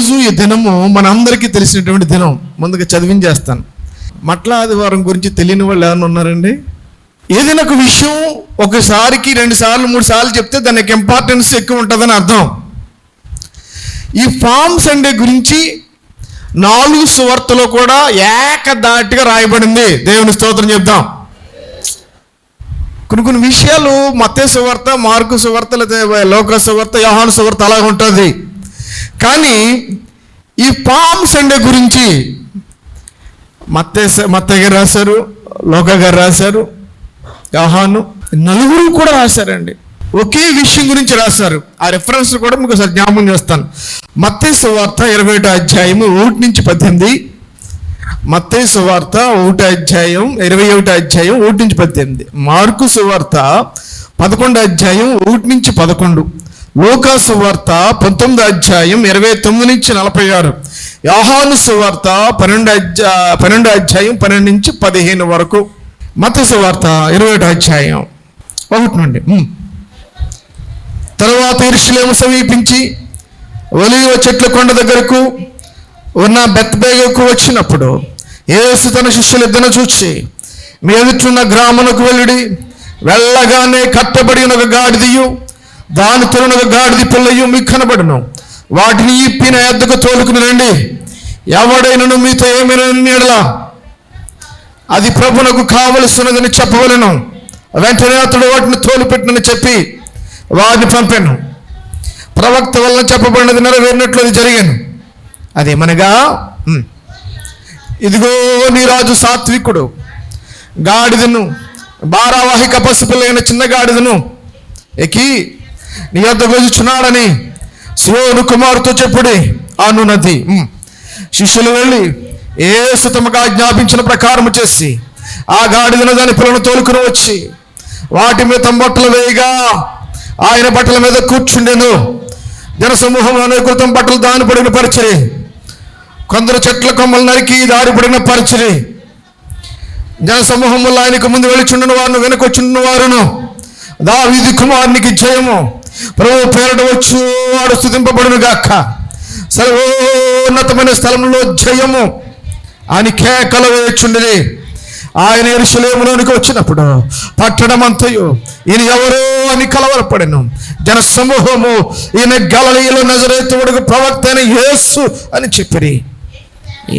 రోజు ఈ దినము మనందరికీ తెలిసినటువంటి దినం. ముందుగా చదివించేస్తాను. మట్ల ఆదివారం గురించి తెలియని వాళ్ళు ఏమైనా ఉన్నారండి? ఏదైనా ఒక విషయం ఒకసారికి 2 సార్లు 3 సార్లు చెప్తే దానికి ఇంపార్టెన్స్ ఎక్కువ ఉంటుందని అర్థం. ఈ పామ్ సండే గురించి 4 సువార్తలో కూడా ఏకధాటిగా రాయబడింది. దేవుని స్తోత్రం చెప్దాం. కొన్ని విషయాలు మత్తయి సువార్త, మార్కు సువార్త, లేదా లూకా సువార్త, యోహాను సువార్త అలాగ ఉంటుంది. కానీ ఈ పామ్ సండే గురించి మత్తయి గారు రాశారు, లూకా గారు రాశారు, యోహాను, 4 కూడా రాశారండి. ఒకే విషయం గురించి రాశారు. ఆ రెఫరెన్స్ కూడా మీకు ఒకసారి జ్ఞాపకం చేస్తాను. మత్తయి సువార్త 21వ అధ్యాయము 1 నుంచి 18, మత్తయి సువార్త 1వ అధ్యాయం 21వ అధ్యాయం 1 నుంచి 18, మార్కు సువార్త 11వ అధ్యాయం 1 నుంచి 11, లూకా సువార్త 19వ అధ్యాయం 29 నుంచి 46, యోహాను సువార్త 12వ అధ్యాయం 12 నుంచి 15 వరకు, మత్తయి సువార్త 21వ అధ్యాయం 1 నుండి. తరువాత యెరూషలేము సమీపించి ఒలీవ చెట్ల కొండ దగ్గరకు ఉన్న బెత్ఫగేకు వచ్చినప్పుడు యేసు తన శిష్యులు ఇద్దరిని చూచి, మీ ఎదుటిన్న గ్రామమునకు వెళ్ళుడి. వెళ్ళగానే కట్టబడి ఒక గాడిదయు దాని తొలిన ఒక గాడిద పిల్లయు మీకు కనబడును. వాటిని ఇప్పి నా యొద్దకు తోలుకుని రండి. ఎవడైనను మీతో ఏమైనా ఎడల అది ప్రభునకు కావలసినదని చెప్పవలెను. వెంటనే అతడు వాటిని తోలుపెట్టునని చెప్పి వారిని పంపాను. ప్రవక్త వలన చెప్పబడినది నెరవేరినట్లు అది జరిగాను. అదేమనగా, ఇదిగో నీ రాజు సాత్వికుడు గాడిదను, భారవాహిక పసిపిల్లైన చిన్న గాడిదను ఎక్కి నీ యొద్దకు వచ్చుచున్నాడని సీయోను కుమారుతో చెప్పుడి అనున్నది. శిష్యులు వెళ్ళి యేసు తమకు ఆజ్ఞాపించిన ప్రకారం చేసి ఆ గాడిదను దాని పిల్లను తోలుకుని వచ్చి వాటి మీద తమ బట్టలు వేయగా ఆయన బట్టల మీద కూర్చుండెను. జనసమూహంలో అనేకులు తమ బట్టలు దాని పడిన పరిచిరి. కొందరు చెట్ల కొమ్మలు నరికి దారి పడిన పరిచిరి. జనసమూహంలో ఆయనకు ముందు వెళ్ళిచుండిన వారును వెనుకొచ్చుండిన వారును దావీదు కుమారునికి జయము, ప్రభువు పేరట వచ్చు వాడు స్తుతింపబడును గాక, సర్వోన్నతమైన స్థలంలో జయము అని కేకలు వేయుచుండిరి. ఆయన యెరూషలేములోనికి వచ్చినప్పుడు పట్టణమంతయు ఈయన ఎవరో అని కలవరపడెను. జనసమూహము ఈయన గలిలయలో నజరేతుడకు ప్రవక్త అయిన యేసు అని చెప్పిరి.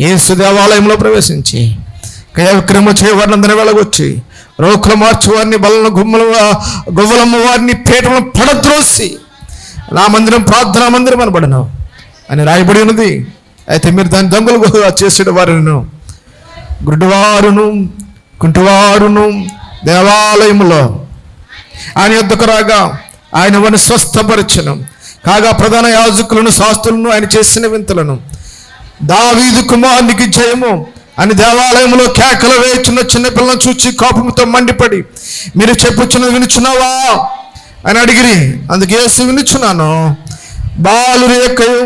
యేసు దేవాలయంలో ప్రవేశించి క్రయవిక్రయము చేయవారిని వెళ్ళగొచ్చి రోకులు మార్చి వారిని బలను గువ్వలమ్మ వారిని పీఠలను పడద్రోసి నా మందిరం ప్రార్థనా మందిరం అనబడను అని రాయబడి ఉన్నది. అయితే మీరు దాని దొంగలు చేసేట వారును గుడ్డివారును కుంటివారును దేవాలయములో ఆయన యొద్దకు రాగా ఆయన వారిని స్వస్థపరచను. కాగా ప్రధాన యాజకులను శాస్త్రులను ఆయన చేసిన వింతలను దావీదు కుమారునికి జయము అని దేవాలయంలో కేకలు వేయుచున్న చిన్నపిల్లను చూచి కోపంతో మండిపడి, మీరు చెప్పుచున్నది వినుచున్నావా అని అడిగిరి. అందుకే యేసు వినుచున్నాను. బాలుర యొక్కయు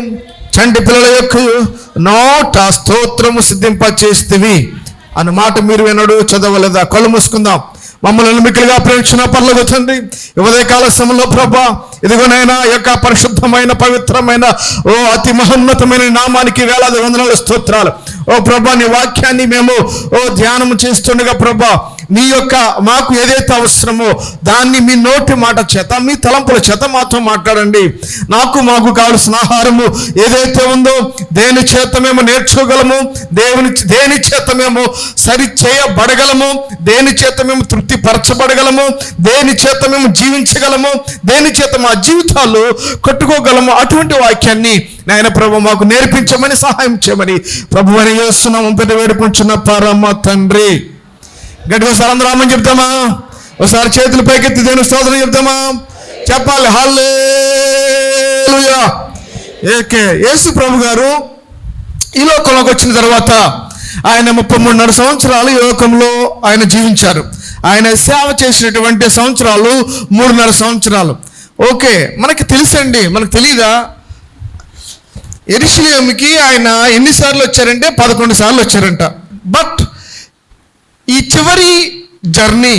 చంటి పిల్లల యొక్కయు నోట స్తోత్రము సిద్ధింపచేస్తేవి అన్న మాట మీరు వినడు చదవలేదా? కళ్ళు మూసుకుందాం. మమ్మల్ని మిక్కిలిగా ప్రేమించిన పర్లకు తండ్రి, ఉదయకాల సమయంలో ప్రభా ఇదిగోనైనా యొక్క పరిశుద్ధమైన పవిత్రమైన అతి మహోన్నతమైన నామానికి వేలాది వందనాలు స్తోత్రాలు. ప్రభా నీ వాక్యాన్ని మేము ధ్యానం చేస్తుండగా ప్రభా మీ యొక్క మాకు ఏదైతే అవసరమో దాన్ని మీ నోటి మాట చేత మీ తలంపుల చేత మాతో మాట్లాడండి. మాకు కావలసిన ఆహారము ఏదైతే ఉందో దేని చేత మేము నేర్చుకోగలము, దేని చేత మేము సరి చేయబడగలము, దేని చేత మేము తృప్తిపరచబడగలము, దేని చేత మేము జీవించగలము, దేని చేత మా జీవితాలు కట్టుకోగలము, అటువంటి వాక్యాన్ని నాయన ప్రభు మాకు నేర్పించమని సహాయం చేయమని ప్రభు అని యేసునామమున పెద్ద వేడుకుంటున్న పరమ తండ్రి. గట్టిగా ఒకసారి అందరూ ఆమేన్ చెప్తామా? ఒకసారి చేతులు పైకెత్తి దేవుని స్తోత్రం చెప్తామా? చెప్పాలి. హల్లెలూయా. యేసు ప్రభు గారు ఈ లోకంలోకి వచ్చిన తర్వాత ఆయన 33.5 సంవత్సరాలు ఈ లోకంలో ఆయన జీవించారు. ఆయన సేవ చేసినటువంటి సంవత్సరాలు 3.5 సంవత్సరాలు. ఓకే, మనకి తెలుసండి, మనకు తెలీదా? యెరూషలేముకి ఆయన ఎన్నిసార్లు వచ్చారంటే 11 సార్లు వచ్చారంట. బట్ ఈ చివరి journey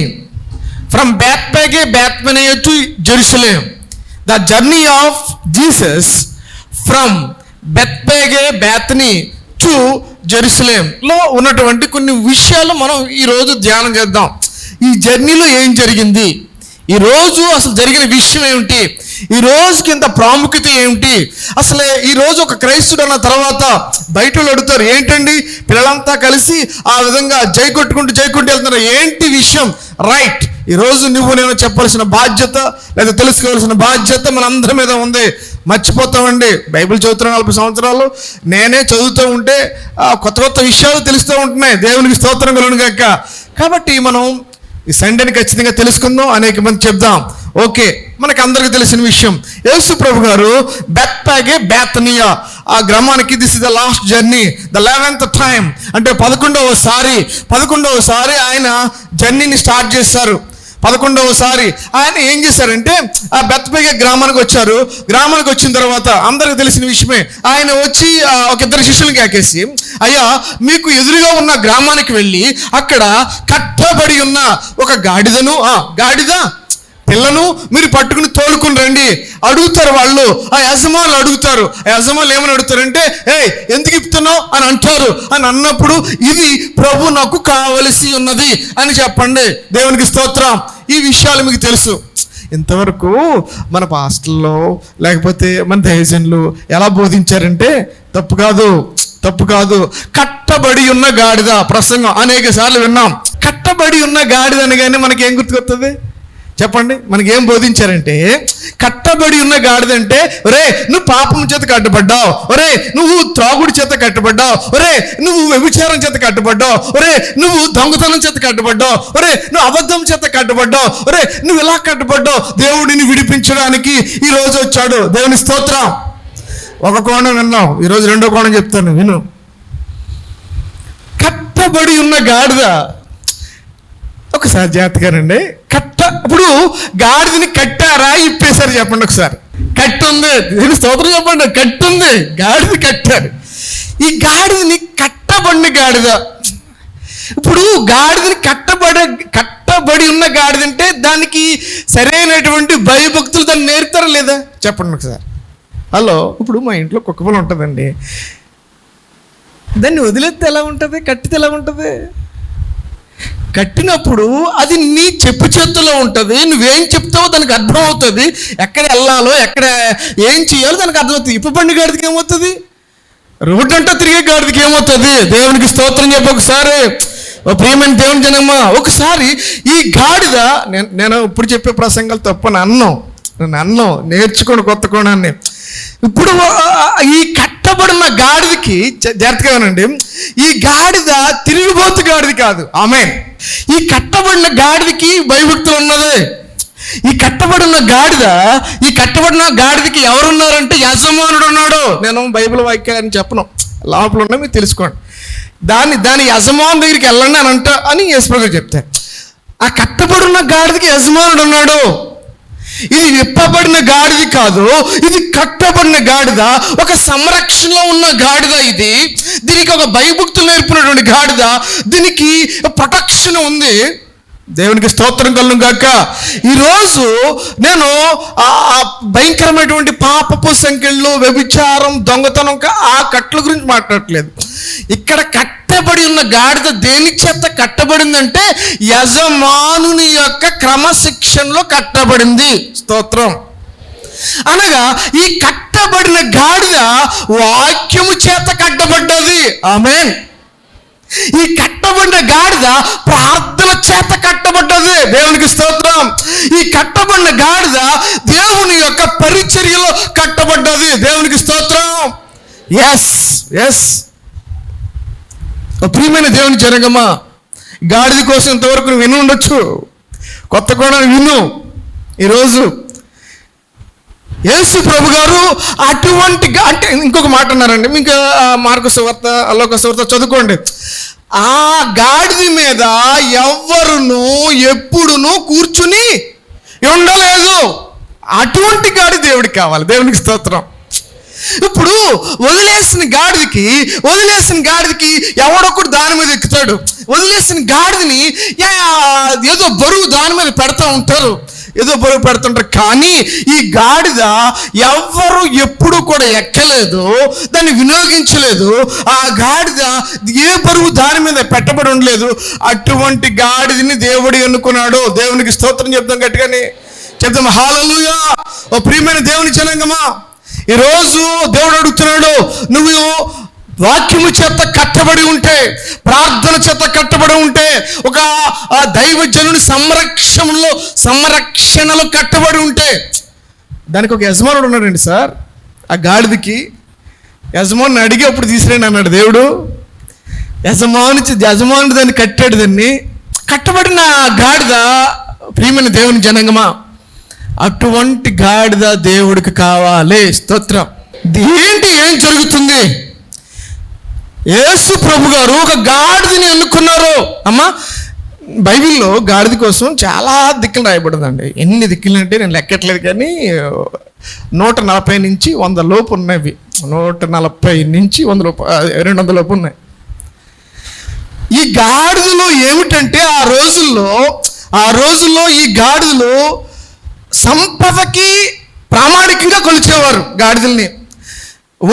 from Bethphage to Jerusalem, the journey of Jesus from Bethphage Bethany to జెరూసలేంలో ఉన్నటువంటి కొన్ని విషయాలు మనం ఈరోజు ధ్యానం చేద్దాం. ఈ జర్నీలో ఏం జరిగింది, ఈరోజు అసలు జరిగిన విషయం ఏమిటి, ఈ రోజుకి ఇంత ప్రాముఖ్యత ఏమిటి, అసలు ఈరోజు ఒక క్రైస్తుడు అన్న తర్వాత బయట వాళ్ళు అడుగుతారు, ఏంటండి పిల్లలంతా కలిసి ఆ విధంగా జై కొట్టుకుంటూ వెళ్తున్నారు, ఏంటి విషయం? రైట్, ఈరోజు నువ్వు నేను చెప్పాల్సిన బాధ్యత లేదా తెలుసుకోవాల్సిన బాధ్యత మనందరి మీద ఉంది. మర్చిపోతామండి. బైబిల్ చదువుతున్న 40 సంవత్సరాలు నేనే చదువుతూ ఉంటే కొత్త విషయాలు తెలుస్తూ ఉంటున్నాయి. దేవునికి స్తోత్రం కలుగును గాక. కాబట్టి మనం ఈ సండేని ఖచ్చితంగా తెలుసుకుందాం, అనేక మంది చెప్దాం. ఓకే, మనకు అందరికీ తెలిసిన విషయం, యేసు ప్రభు గారు బెత్పేగే బేతనియా ఆ గ్రామానికి, this is the last journey, the 11th time, అంటే 11వసారి ఆయన జర్నీని స్టార్ట్ చేశారు. 11వసారి ఆయన ఏం చేశారంటే ఆ బెత్పేగే గ్రామానికి వచ్చారు. గ్రామానికి వచ్చిన తర్వాత అందరికి తెలిసిన విషయమే, ఆయన వచ్చి ఒక 2 శిష్యులకి ఆకేసి, అయ్యా మీకు ఎదురుగా ఉన్న గ్రామానికి వెళ్ళి అక్కడ కట్టబడి ఉన్న ఒక గాడిద పిల్లను మీరు పట్టుకుని తోలుకుని రండి. అడుగుతారు వాళ్ళు, ఆ యజమానులు అడుగుతారు. ఆ యజమానులు ఏమని అడుగుతారంటే, ఎందుకు ఇప్పుతున్నావు అని అంటారు. అని అన్నప్పుడు ఇది ప్రభు నాకు కావలసి ఉన్నది అని చెప్పండి. దేవునికి స్తోత్రం. ఈ విషయాలు మీకు తెలుసు. ఇంతవరకు మన పాస్టర్లో లేకపోతే మన దైవజనులు ఎలా బోధించారంటే తప్పు కాదు, కట్టబడి ఉన్న గాడిద ప్రసంగం అనేక సార్లు విన్నాం. కట్టబడి ఉన్న గాడిద అనగానే మనకేం గుర్తుకొస్తుంది చెప్పండి? మనకేం బోధించారంటే, కట్టబడి ఉన్న గాడిదంటే, ఒరే నువ్వు పాపం చేత కట్టబడ్డావు, ఒరే నువ్వు త్రాగుడి చేత కట్టబడ్డావు, ఒరే నువ్వు వ్యభిచారం చేత కట్టబడ్డావు, ఒరే నువ్వు దొంగతనం చేత కట్టబడ్డావు, ఒరే నువ్వు అబద్ధం చేత కట్టబడ్డావు, ఒరే నువ్వు ఇలా కట్టబడ్డావు. దేవుడిని విడిపించడానికి ఈరోజు వచ్చాడు. దేవుని స్తోత్రం. ఒక కోణం విన్నాం, ఈరోజు 2వ కోణం చెప్తాను, విను. కట్టబడి ఉన్న గాడిద, ఒకసారి జాగ్రత్తగానండి. ఇప్పుడు గాడిదని కట్టారా ఇప్పేశారు చెప్పండి ఒకసారి? కట్టుంది. నేను స్తోత్రం చెప్పండి. కట్టుంది, గాడిద కట్టారు. ఈ గాడిదని కట్టబడిన గాడిద. ఇప్పుడు గాడిదని కట్టబడి ఉన్న గాడిదంటే దానికి సరైనటువంటి భయభక్తులు దాన్ని నేర్పుతారా లేదా చెప్పండి ఒకసారి? హలో, ఇప్పుడు మా ఇంట్లో కుక్క పిల్ల ఉంటుందండి, దాన్ని వదిలేస్తే ఎలా ఉంటుంది, కట్టితే ఎలా ఉంటుంది? కట్టినప్పుడు అది నీ చెప్పు చేతుల్లో ఉంటుంది. నువ్వేం చెప్తావో దానికి అర్థం అవుతుంది. ఎక్కడ వెళ్ళాలో ఎక్కడ ఏం చేయాలో దానికి అర్థమవుతుంది. ఇప్పబండి గాడికి ఏమవుతుంది? రోడ్డు అంటూ తిరిగే గాడికి ఏమవుతుంది? దేవునికి స్తోత్రం చెప్పి ఒకసారి, ప్రియమైన దేవుని జనమ్మ, ఒకసారి ఈ గాడిద, నేను ఇప్పుడు చెప్పే ప్రసంగాలు తప్ప నన్ను నేర్చుకోండి కొత్త కోణాన్ని. ఇప్పుడు ఈ కట్టబడిన గాడిదకి జాగ్రత్తగానండి, ఈ గాడిద తిరిగిపోతు గాడిద కాదు. ఆమేన్. ఈ కట్టబడిన గాడిదకి భయభక్తులు ఉన్నది. ఈ కట్టబడిన గాడిదకి ఎవరున్నారంటే యజమానుడు ఉన్నాడు. నేను బైబిల్ వాక్యాన్ని చెప్పను, లోపల ఉన్నా మీరు తెలుసుకోండి. దాని యజమాను దగ్గరికి వెళ్ళండి అని యేసుప్రభు చెప్తారు. ఆ కట్టబడిన గాడిదకి యజమానుడు ఉన్నాడు. ఇది విప్పబడిన గాడిద కాదు, ఇది కట్టబడిన గాడిద. ఒక సంరక్షణలో ఉన్న గాడిద ఇది. దీనికి ఒక భయభక్తులు నేర్పినటువంటి గాడిద. దీనికి ప్రొటెక్షన్ ఉంది. దేవునికి స్తోత్రం కలుగును గాక. ఈరోజు నేను భయంకరమైనటువంటి పాపపు సంఖ్యలు, వ్యభిచారం, దొంగతనం ఆ కట్ల గురించి మాట్లాడట్లేదు. ఇక్కడ కట్టబడి ఉన్న గాడిద దేని చేత కట్టబడిందంటే యజమానుని యొక్క క్రమశిక్షణలో కట్టబడింది. స్తోత్రం. అనగా ఈ కట్టబడిన గాడిద వాక్యము చేత కట్టబడ్డది. ఆమేన్. ఈ కట్టబడిన గాడిద ప్రార్థన చేత కట్టబడ్డది. దేవునికి స్తోత్రం. ఈ కట్టబడిన గాడిద దేవుని యొక్క పరిచర్యలో కట్టబడ్డది. దేవునికి స్తోత్రం. ఎస్ ప్రియమైన దేవుని జనగమా, గాడిద కోసం ఇంతవరకు విను ఉండొచ్చు, కొత్త కోణాన్ని విను. ఈరోజు యేసు ప్రభు గారు అటువంటి, అంటే ఇంకొక మాట అన్నారండి, మీకు మార్కు సువార్త, లోక సువార్త చదువుకోండి. ఆ గాడిద మీద ఎవ్వరును ఎప్పుడును కూర్చుని ఉండలేదు. అటువంటి గాడిద దేవుడికి కావాలి. దేవునికి స్తోత్రం. ఇప్పుడు వదిలేసిన గాడిదకి ఎవడొకడు దాని మీద ఎక్కుతాడు. వదిలేసిన గాడిదని ఏదో బరువు దాని మీద పెడతా ఉంటారు. ఏదో బరువు పెడుతుంటారు. కానీ ఈ గాడిద ఎవ్వరు ఎప్పుడు కూడా ఎక్కలేదు, దాన్ని వినియోగించలేదు. ఆ గాడిద ఏ బరువు దాని మీద పెట్టబడి ఉండలేదు. అటువంటి గాడిదని దేవుడు ఎన్నుకున్నాడు. దేవునికి స్తోత్రం చెప్తాం, గట్టిగాని చెప్తాం హల్లెలూయా. ఓ ప్రియమైన దేవుని జనాంగమా, ఈరోజు దేవుడు అడుగుతున్నాడు, నువ్వు వాక్యము చేత కట్టబడి ఉంటే, ప్రార్థన చేత కట్టబడి ఉంటే, ఒక దైవజనుని సంరక్షణలో కట్టబడి ఉంటే, దానికి ఒక యజమానుడు ఉన్నాడండి సార్. ఆ గాడిదకి యజమాని అడిగి అప్పుడు తీసుకురండి అన్నాడు దేవుడు. యజమానుడు దాన్ని కట్టాడు. దాన్ని కట్టబడిన గాడిద, ప్రియమైన దేవుని జనాంగమా, అటువంటి గాడిద దేవుడికి కావాలి. స్తోత్రం. ఏం జరుగుతుంది? యేసు ప్రభు గారు ఒక గాడిదని ఎన్నుకున్నారు. అమ్మా, బైబిల్లో గాడిద కోసం చాలా దిక్కులు రాయబడిందండి. ఎన్ని దిక్కులు అంటే నేను లెక్కట్లేదు, కానీ 140 నుంచి 100 లోపు ఉన్నవి. 140 నుంచి 100 లోపు, 200 లోపు ఉన్నాయి. ఈ గాడిదలు ఏమిటంటే ఆ రోజుల్లో ఈ గాడిదలు సంపదకి ప్రామాణికంగా కొలిచేవారు. గాడిదల్ని,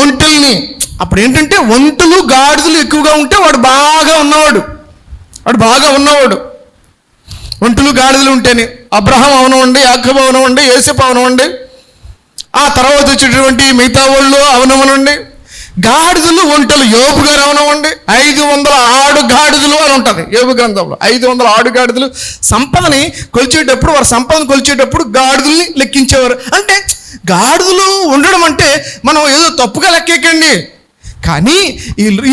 ఒంటెల్ని. అప్పుడు ఏంటంటే ఒంటెలు గాడిదలు ఎక్కువగా ఉంటే వాడు బాగా ఉన్నవాడు. ఒంటెలు గాడిదలు ఉంటేనే అబ్రహాం అవనవండి, యాకోబు అవనవండి, యోసేపు అవనవండి, ఆ తర్వాత వచ్చేటటువంటి మిగతా వాళ్ళు అవనవనండి. గాడిదలు ఒంటెలు, యోబు గారు అవనవండి. 500 ఆడు గాడిదలు అని ఉంటుంది యోబు గ్రంథంలో. 500 ఆడు గాడిదలు. సంపదని కొలిచేటప్పుడు, వారి సంపదను కొలిచేటప్పుడు గాడిదల్ని లెక్కించేవారు. అంటే గాడిదలు ఉండడం అంటే మనం ఏదో తప్పుగా లెక్కేకండి. కానీ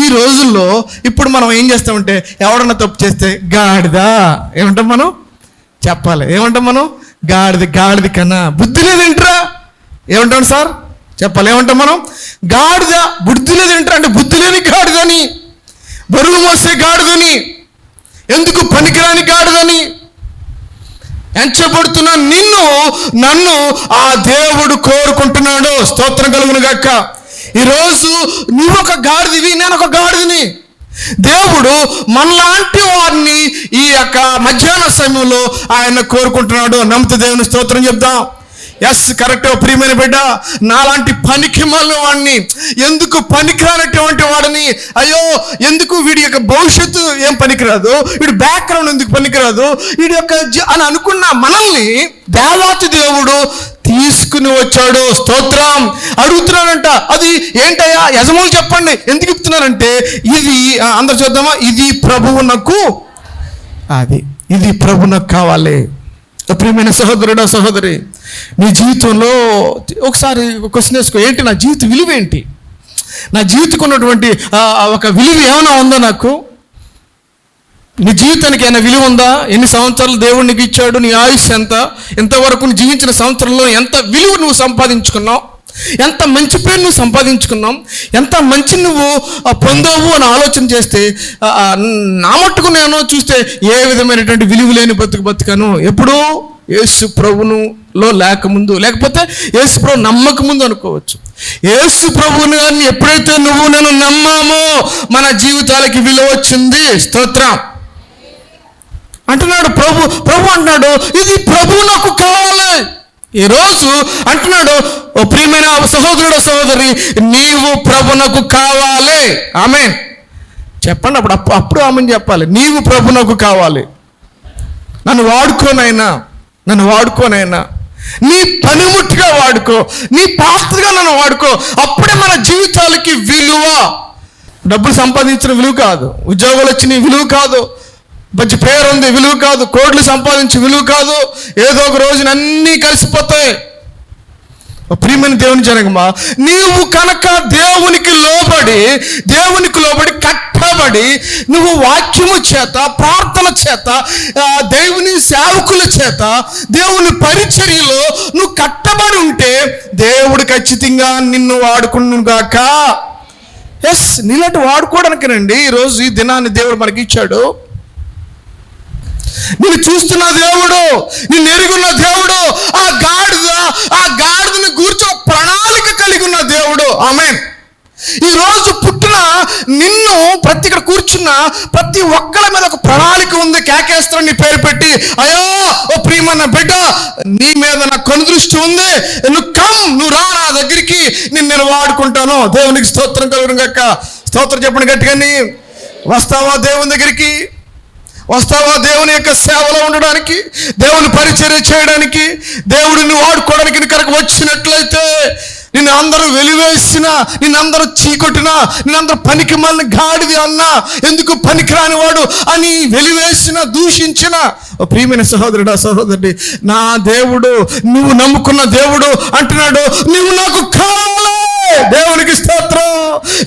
ఈ రోజుల్లో ఇప్పుడు మనం ఏం చేస్తామంటే, ఎవడన్నా తప్పు చేస్తే గాడిద ఏమంటాం మనం? చెప్పాలి, ఏమంటాం మనం? గాడిద కన్నా బుద్ధి లేదేంట్రా ఏమంటాం సార్? చెప్పాలి, ఏమంటాం మనం? గాడిద బుద్ధి లేదేంట్రా అంటే బుద్ధి లేని గాడిదని, బరువు మోసే గాడిదని, ఎందుకు పనికిరాని గాడిదని ఎంచబడుతున్న నన్ను ఆ దేవుడు కోరుకుంటున్నాడు. స్తోత్రం కలుగును గాక. ఈరోజు నువ్వు ఒక గాడిదివి, నేను ఒక గాడిదని. దేవుడు మనలాంటి వారిని ఈ యొక్క మధ్యాహ్న సమయంలో ఆయన కోరుకుంటున్నాడు. నమ్ముతూ దేవుని స్తోత్రం చెప్దాం. Yes, correct. ప్రియమైన బిడ్డ, నాలాంటి పనికి మాలిన వాడిని, ఎందుకు పనికిరానటువంటి వాడిని, అయ్యో ఎందుకు వీడి యొక్క భవిష్యత్తు ఏం పనికిరాదు, వీడి బ్యాక్గ్రౌండ్ ఎందుకు పనికిరాదు, వీడి యొక్క అని అనుకున్న మనల్ని దేవాతి దేవుడు తీసుకుని వచ్చాడు. స్తోత్రం. అడుగుతున్నానంట, అది ఏంటయ్యా యజమానులు చెప్పండి, ఎందుకు ఇస్తున్నారంటే ఇది అందరు చూద్దామా, ఇది ప్రభువునకు కావాలి. ప్రియమైన సహోదరుడా, సహోదరి, నీ జీవితంలో ఒకసారి క్వశ్చన్ వేసుకో, ఏంటి నా జీవిత విలువ ఏంటి? నా జీవితంలో ఉన్నటువంటి ఒక విలువ ఏమైనా ఉందా? నాకు నీ జీవితానికి ఏమైనా విలువ ఉందా? ఎన్ని సంవత్సరాలు దేవుడు నీకు ఇచ్చాడు? నీ ఆయుష్ ఎంత? ఎంతవరకు నువ్వు జీవించిన సంవత్సరంలో ఎంత విలువ నువ్వు సంపాదించుకున్నావు? ఎంత మంచి పేరు నువ్వు సంపాదించుకున్నావు? ఎంత మంచి నువ్వు పొందావు అని ఆలోచన చేస్తే, నా మట్టుకు నేను చూస్తే ఏ విధమైనటువంటి విలువ లేని బతుకాను. ఎప్పుడూ యేసు ప్రభునులో లేకముందు, లేకపోతే యేసు ప్రభు నమ్మక ముందు అనుకోవచ్చు. యేసు ప్రభువుని గారిని ఎప్పుడైతే నువ్వు నేను నమ్మామో మన జీవితాలకి విలువ వచ్చింది. స్తోత్రం. అంటున్నాడు ప్రభు అంటున్నాడు, ఇది ప్రభువు నాకు కావాలి. ఈరోజు అంటున్నాడు, ఓ ప్రియమైన సహోదరుడు, సహోదరి, నీవు ప్రభునకు కావాలి. ఆమేన్ చెప్పండి. అప్పుడు ఆమెను చెప్పాలి, నీవు ప్రభునకు కావాలి. నన్ను వాడుకోనైనా నీ పనిముట్టుగా వాడుకో, నీ పాత్రగా నన్ను వాడుకో. అప్పుడే మన జీవితాలకి విలువ. డబ్బులు సంపాదించిన విలువ కాదు, ఉద్యోగాలు వచ్చిన విలువ కాదు, మంచి పేరు ఉంది విలువ కాదు, కోట్లు సంపాదించి విలువ కాదు. ఏదో ఒక రోజున అన్నీ కలిసిపోతాయి. ప్రియమైన దేవుని జనగమా, నీవు కనుక దేవునికి లోబడి కట్టబడి, నువ్వు వాక్యము చేత, ప్రార్థన చేత, దేవుని సేవకుల చేత, దేవుని పరిచర్యలో నువ్వు కట్టబడి ఉంటే దేవుడు ఖచ్చితంగా నిన్ను వాడుకునుగాక. ఎస్, నీలాంటి వాడుకోవడానికేనండి ఈరోజు ఈ దినాన్ని దేవుడు మనకి ఇచ్చాడు. నిన్ను చూస్తున్న దేవుడు, నిన్ను ఎరుగున్న దేవుడు, ఆ గాడిదని గూర్చిన ప్రణాళిక కలిగి ఉన్న దేవుడు. ఆమేన్. ఈరోజు పుట్టిన నిన్ను ఇక్కడ కూర్చున్న ప్రతి ఒక్కరి మీద ఒక ప్రణాళిక ఉంది. కేకేస్తాడు నీ పేరు పెట్టి, అయ్యో ఓ ప్రియమైన బిడ్డ, నీ మీద నా కనుదృష్టి ఉంది, నువ్వు రా నా దగ్గరికి, నేను వాడుకుంటాను. దేవునికి స్తోత్రం కలుగును గాక. స్తోత్రం చెప్పండి గట్టిగాని. వస్తావా దేవుని దగ్గరికి? వస్తావా దేవుని యొక్క సేవలో ఉండడానికి, దేవుని పరిచర్య చేయడానికి, దేవుడిని వాడుకోవడానికి ఇక్కడికి వచ్చినట్లయితే నిన్ను అందరూ వెలివేసినా, నిన్నందరూ చీకొట్టినా, నిన్నందరూ పనికి మళ్ళీ గాడిది అన్నా, ఎందుకు పనికిరాని వాడు అని వెలివేసిన, దూషించిన, ప్రియమైన సహోదరుడా సహోదరుడి, నా దేవుడు, నువ్వు నమ్ముకున్న దేవుడు అంటున్నాడు, నువ్వు నాకు కావాలి. దేవునికి స్తోత్రం.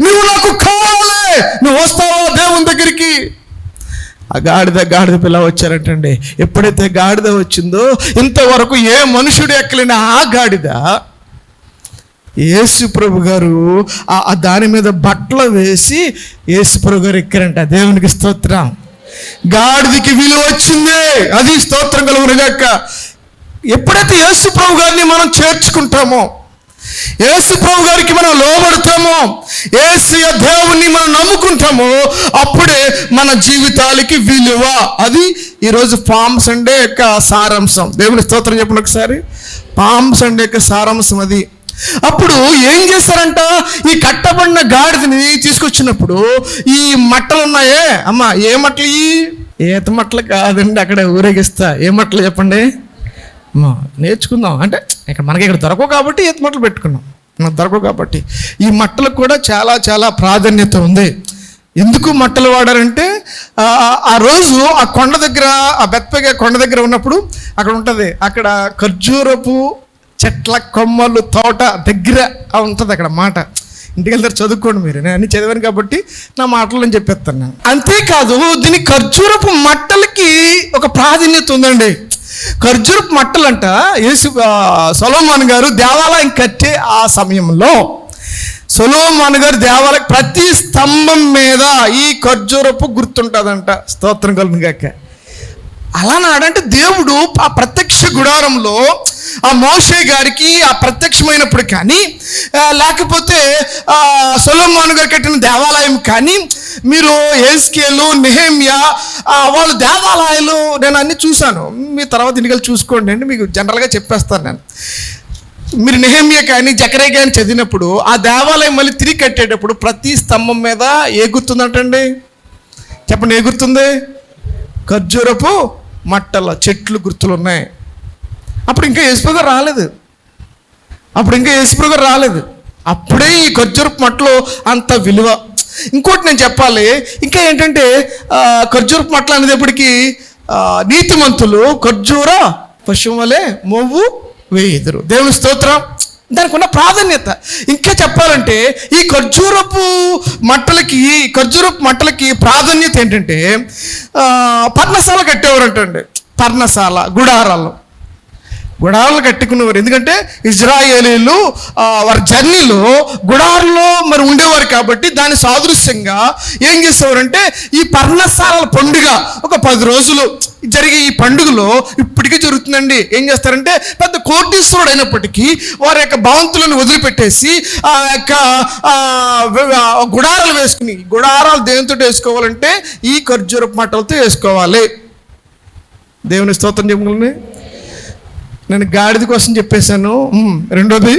నువ్వు నాకు కావాలి. నువ్వు వస్తావా దేవుని దగ్గరికి? ఆ గాడిద పిల్ల వచ్చారంటండి. ఎప్పుడైతే గాడిద వచ్చిందో, ఇంతవరకు ఏ మనుషుడు ఎక్కలేని ఆ గాడిద యేసు ప్రభు గారు దాని మీద బట్టలు వేసి యేసు ప్రభు గారు ఎక్కారంట. దేవునికి స్తోత్రం. గాడిదకి విలువ వచ్చింది. అది స్తోత్రం కలుగును గాక. ఎప్పుడైతే యేసు ప్రభు గారిని మనం చేర్చుకుంటామో, యేసు ప్రభు గారికి మనం లోబడతామో, యేసయ్య దేవుణ్ణి మనం నమ్ముకుంటామో, అప్పుడే మన జీవితాలకి విలువ. అది ఈరోజు పామ్ సండే యొక్క సారాంశం. దేవుని స్తోత్రం చెప్పండి ఒకసారి. పామ్ సండే యొక్క సారాంశం అది. అప్పుడు ఏం చేస్తారంట, ఈ కట్టబడిన గాడిదని తీసుకొచ్చినప్పుడు ఈ మట్టలు ఉన్నాయే అమ్మ, ఏ మట్టలు? ఈ ఈత మట్టలు కాదండి, అక్కడ ఊరేగిస్తా. ఏ మట్టలు చెప్పండి? నేర్చుకుందాం అంటే మనకి ఇక్కడ దొరకవు కాబట్టి ఈత మట్టలు పెట్టుకున్నాం. మనకు దొరకవు కాబట్టి ఈ మట్టలకు కూడా చాలా చాలా ప్రాధాన్యత ఉంది. ఎందుకు మట్టలు వాడారంటే, ఆ రోజు ఆ కొండ దగ్గర, ఆ బెత్పగే కొండ దగ్గర ఉన్నప్పుడు అక్కడ ఉంటుంది, అక్కడ ఖర్జూరపు చెట్ల కొమ్మలు తోట దగ్గర ఉంటుంది అక్కడ మాట. ఇంటికి వెళ్తారు, చదువుకోండి మీరు. నేను అన్ని చదివాను కాబట్టి నా మాటలు నేను చెప్పేస్తాను నేను. అంతేకాదు, దీని ఖర్జూరపు మట్టలకి ఒక ప్రాధాన్యత ఉందండి. ఖర్జూరపు మట్టలంట సొలొమోను గారు దేవాలయం కట్టే ఆ సమయంలో సొలొమోను గారు దేవాలయం ప్రతి స్తంభం మీద ఈ ఖర్జూరపు గుర్తుంటుందంట. స్తోత్రం కలుగును గాక. అలా నాడంటే దేవుడు ఆ ప్రత్యక్ష గుడారంలో ఆ మోషే గారికి ఆ ప్రత్యక్షమైనప్పుడు కానీ, లేకపోతే సొలొమోను గారు కట్టిన దేవాలయం కానీ, మీరు హెజ్కేలు, నెహెమ్యా వాళ్ళు దేవాలయాలు నేను అన్నీ చూశాను. మీ తర్వాత ఇంటికి చూసుకోండి అండి, మీకు జనరల్గా చెప్పేస్తాను నేను. మీరు నెహెమ్యా కానీ జకర్యా కానీ చదివినప్పుడు ఆ దేవాలయం మళ్ళీ తిరిగి కట్టేటప్పుడు ప్రతి స్తంభం మీద ఏ గుర్తుందంటండి? చెప్పండి, ఏ గుర్తుంది? ఖర్జూరపు మట్టల చెట్లు గుర్తులు ఉన్నాయి. అప్పుడు ఇంకా యేసుప్రభు గారు రాలేదు. అప్పుడే ఈ ఖర్జూరపు మట్టలు అంత విలువ. ఇంకోటి నేను చెప్పాలి, ఇంకా ఏంటంటే ఖర్జూరపు మట్టలు అనేటప్పటికీ నీతిమంతులు ఖర్జూర పశువు వలె మొవ్వు వేయుదురు. దేవుని స్తోత్రం. దానికి ఉన్న ప్రాధాన్యత ఇంకా చెప్పాలంటే, ఈ ఖర్జూరపు మట్టలకి ప్రాధాన్యత ఏంటంటే, పర్ణశాల కట్టేవారంటండి. పర్ణశాల గుడారాలు కట్టుకునేవారు. ఎందుకంటే ఇజ్రాయేలీలు వారి జర్నీలో గుడారంలో మరి ఉండేవారు కాబట్టి దాని సాదృశ్యంగా ఏం చేసేవారంటే, ఈ పర్ణశాలల పండుగ ఒక 10 రోజులు జరిగే ఈ పండుగలో ఇప్పటికీ జరుగుతుందండి. ఏం చేస్తారంటే, పెద్ద కోటీశ్వరుడు అయినప్పటికీ వారి యొక్క భవంతులను వదిలిపెట్టేసి ఆ యొక్క గుడారాలు వేసుకుని, గుడారాలు దేనితో వేసుకోవాలంటే ఈ ఖర్జూరపు మట్టలతో వేసుకోవాలి. దేవుని స్తోత్రం చెప్పగలను. నేను గాడిద కోసం చెప్పేశాను. రెండోది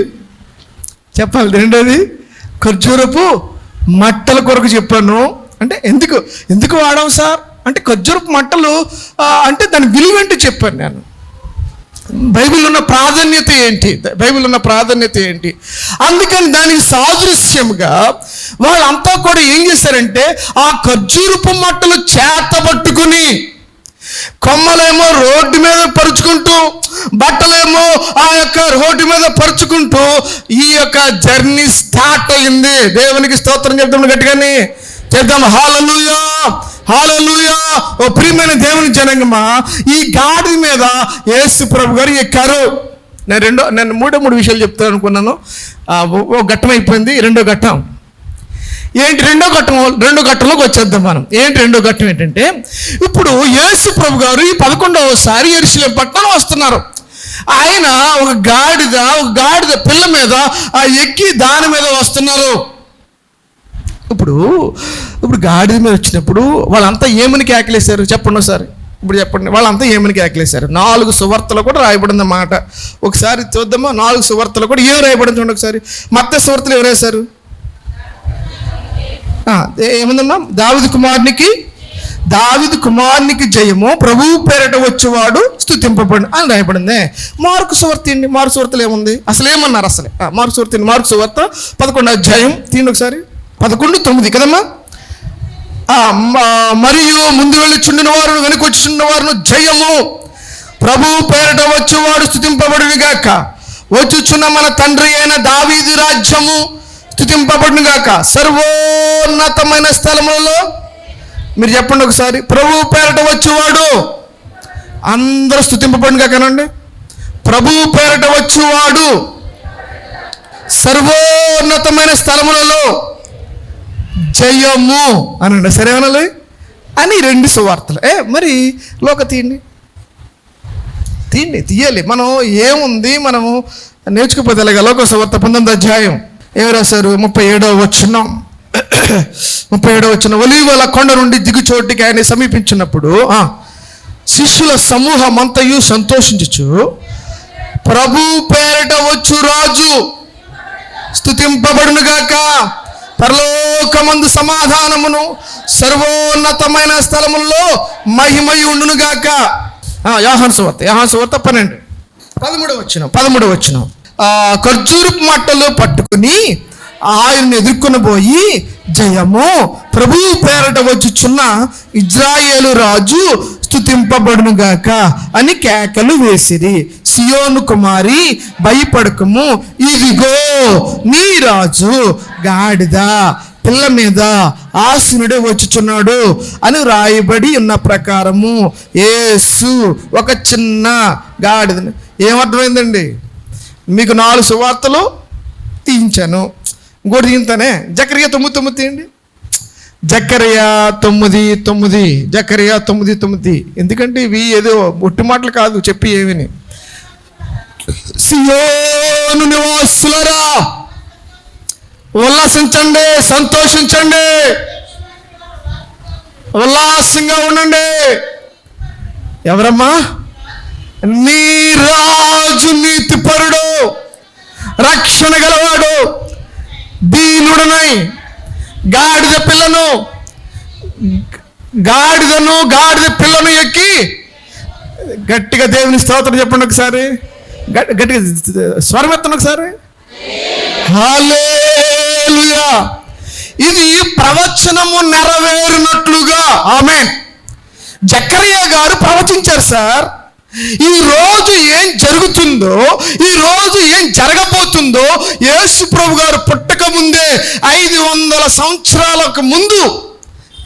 ఖర్జూరపు మట్టల కొరకు చెప్పాను. అంటే ఎందుకు వాడాం సార్ అంటే, ఖర్జూరపు మట్టలు అంటే దాని విలువ ఏంటి చెప్పాను నేను. బైబిల్లో ఉన్న ప్రాధాన్యత ఏంటి? అందుకని దానికి సాదృశ్యంగా వాళ్ళంతా కూడా ఏం చేశారంటే, ఆ ఖర్జూరపు మట్టలు చేతబట్టుకుని, కొమ్మలేమో రోడ్డు మీద పరుచుకుంటూ, బట్టలేమో ఆ యొక్క రోడ్డు మీద పరుచుకుంటూ ఈ యొక్క జర్నీ స్టార్ట్ అయింది. దేవునికి స్తోత్రం చెప్తాం, గట్టిగాని చెప్తాం. హల్లెలూయా, హల్లెలూయా. ఓ ప్రియమైన దేవుని జనంగమా, ఈ గాడి మీద యేసు ప్రభు గారు ఎక్కారు. నేను మూడు విషయాలు చెప్తాను అనుకున్నాను. ఓ ఘట్టం అయిపోయింది. రెండో ఘట్టం ఏంటి? రెండో ఘట్టంలోకి వచ్చేద్దాం మనం. రెండో ఘట్టం ఏంటంటే, ఇప్పుడు యేసు ప్రభు గారు ఈ 11వసారి యెరూషలేము పట్టణం వస్తున్నారు. ఆయన ఒక గాడిద పిల్ల మీద ఎక్కి దాని మీద వస్తున్నారు. ఇప్పుడు గాడిద మీద వచ్చినప్పుడు వాళ్ళంతా ఏమని కేకలేశారు చెప్పండి ఒకసారి. ఇప్పుడు చెప్పండి, వాళ్ళంతా ఏమని కేకలేశారు? 4 సువార్తలు కూడా రాయబడింది మాట. ఒకసారి చూద్దామా? 4 సువార్తలు కూడా ఏం రాయబడింది చూడండి ఒకసారి. మత్తయి సువార్తలు ఎవరు రాశారు? ఏముందమ్మా? దావీదు కుమారునికి జయము, ప్రభువు పేరట వచ్చేవాడు స్తుతింపబడు అని రాయబడింది. మార్కు సువార్త అండి. మార్కు సువార్తలు ఏముంది? అసలు ఏమన్నారు? మార్కు సువార్త, మార్కు సువార్త 11వ అధ్యాయం తీయండి ఒకసారి. 11:9 కదమ్మా. మరియు ముందు వెళ్ళిచుండిన వారు వెనుకొచ్చుచున్న వారును జయము, ప్రభువు పేరట వచ్చేవాడు స్తుతింపబడును గాక, వచ్చుచున్న మన తండ్రి అయిన దావీదు రాజ్యము స్తుతింపబడును గాక, సర్వోన్నతమైన స్థలములలో. మీరు చెప్పండి ఒకసారి, ప్రభువు పేరట వచ్చేవాడు అందరూ స్తుతింపబడును గాకనండి. ప్రభువు పేరట వచ్చేవాడు సర్వోన్నతమైన స్థలములలో జయము అనండి. సరేనాలి అని 2 సువార్తలు. మరి లోక తీయాలి. మనం ఏముంది, మనము నేర్చుకోపోతే అలాగా. లోక సువార్త 19వ అధ్యాయం ఏమి రాశారు? 37వ వచనం. ఒలీవల కొండ నుండి దిగుచోటికి ఆయన సమీపించినప్పుడు శిష్యుల సమూహం అంతయు సంతోషించుచు, ప్రభు పేరట వచ్చు రాజు స్తుతింపబడును గాక, పరలోకమందు సమాధానమును, సర్వోన్నతమైన స్థలముల్లో మహిమయు ఉండును గాక. యోహాను సువార్త 13వ వచనం. ఖర్జూరపు మట్టలు పట్టుకుని ఆయన్ని ఎదుర్కొని పోయి, జయము, ప్రభువు పేరట వచ్చుచున్న ఇజ్రాయేలు రాజు స్తుతింపబడును గాక అని కేకలు వేసిరి. సియోను కుమారి భయపడకము, ఇదిగో నీ రాజు గాడిద పిల్ల మీద ఆసీనుడే వచ్చుచున్నాడు అని రాయబడి ఉన్న ప్రకారము యేసు ఒక చిన్న గాడిద. ఏమర్థమైందండి మీకు? 4 సువార్తలు తీయించాను, ఇంకోటి తీయింతానే. జకరియా 9:9 తీయండి. జకరియా 9:9. ఎందుకంటే ఇవి ఏదో ఒట్టి మాటలు కాదు, చెప్పి ఏమిని. సియోను నివాసులరా ఉల్లాసించండి, సంతోషించండి, ఉల్లాసంగా ఉండండి. ఎవరమ్మా? నీ రాజు నీతిపరుడు, రక్షణ గలవాడు, దీనుడనై గాడిద పిల్లను ఎక్కి. గట్టిగా దేవుని స్తోత్రం చెప్పండి ఒకసారి. గట్టిగా స్వరం ఎత్తండి ఒకసారి. హల్లెలూయా. ఇది ప్రవచనము నెరవేరినట్లుగా. ఆమేన్. జకరియా గారు ప్రవచించారు సార్. ఈ రోజు ఏం జరుగుతుందో, ఈ రోజు ఏం జరగబోతుందో యేసు ప్రభు గారు పుట్టక ముందే 500 సంవత్సరాలకు ముందు.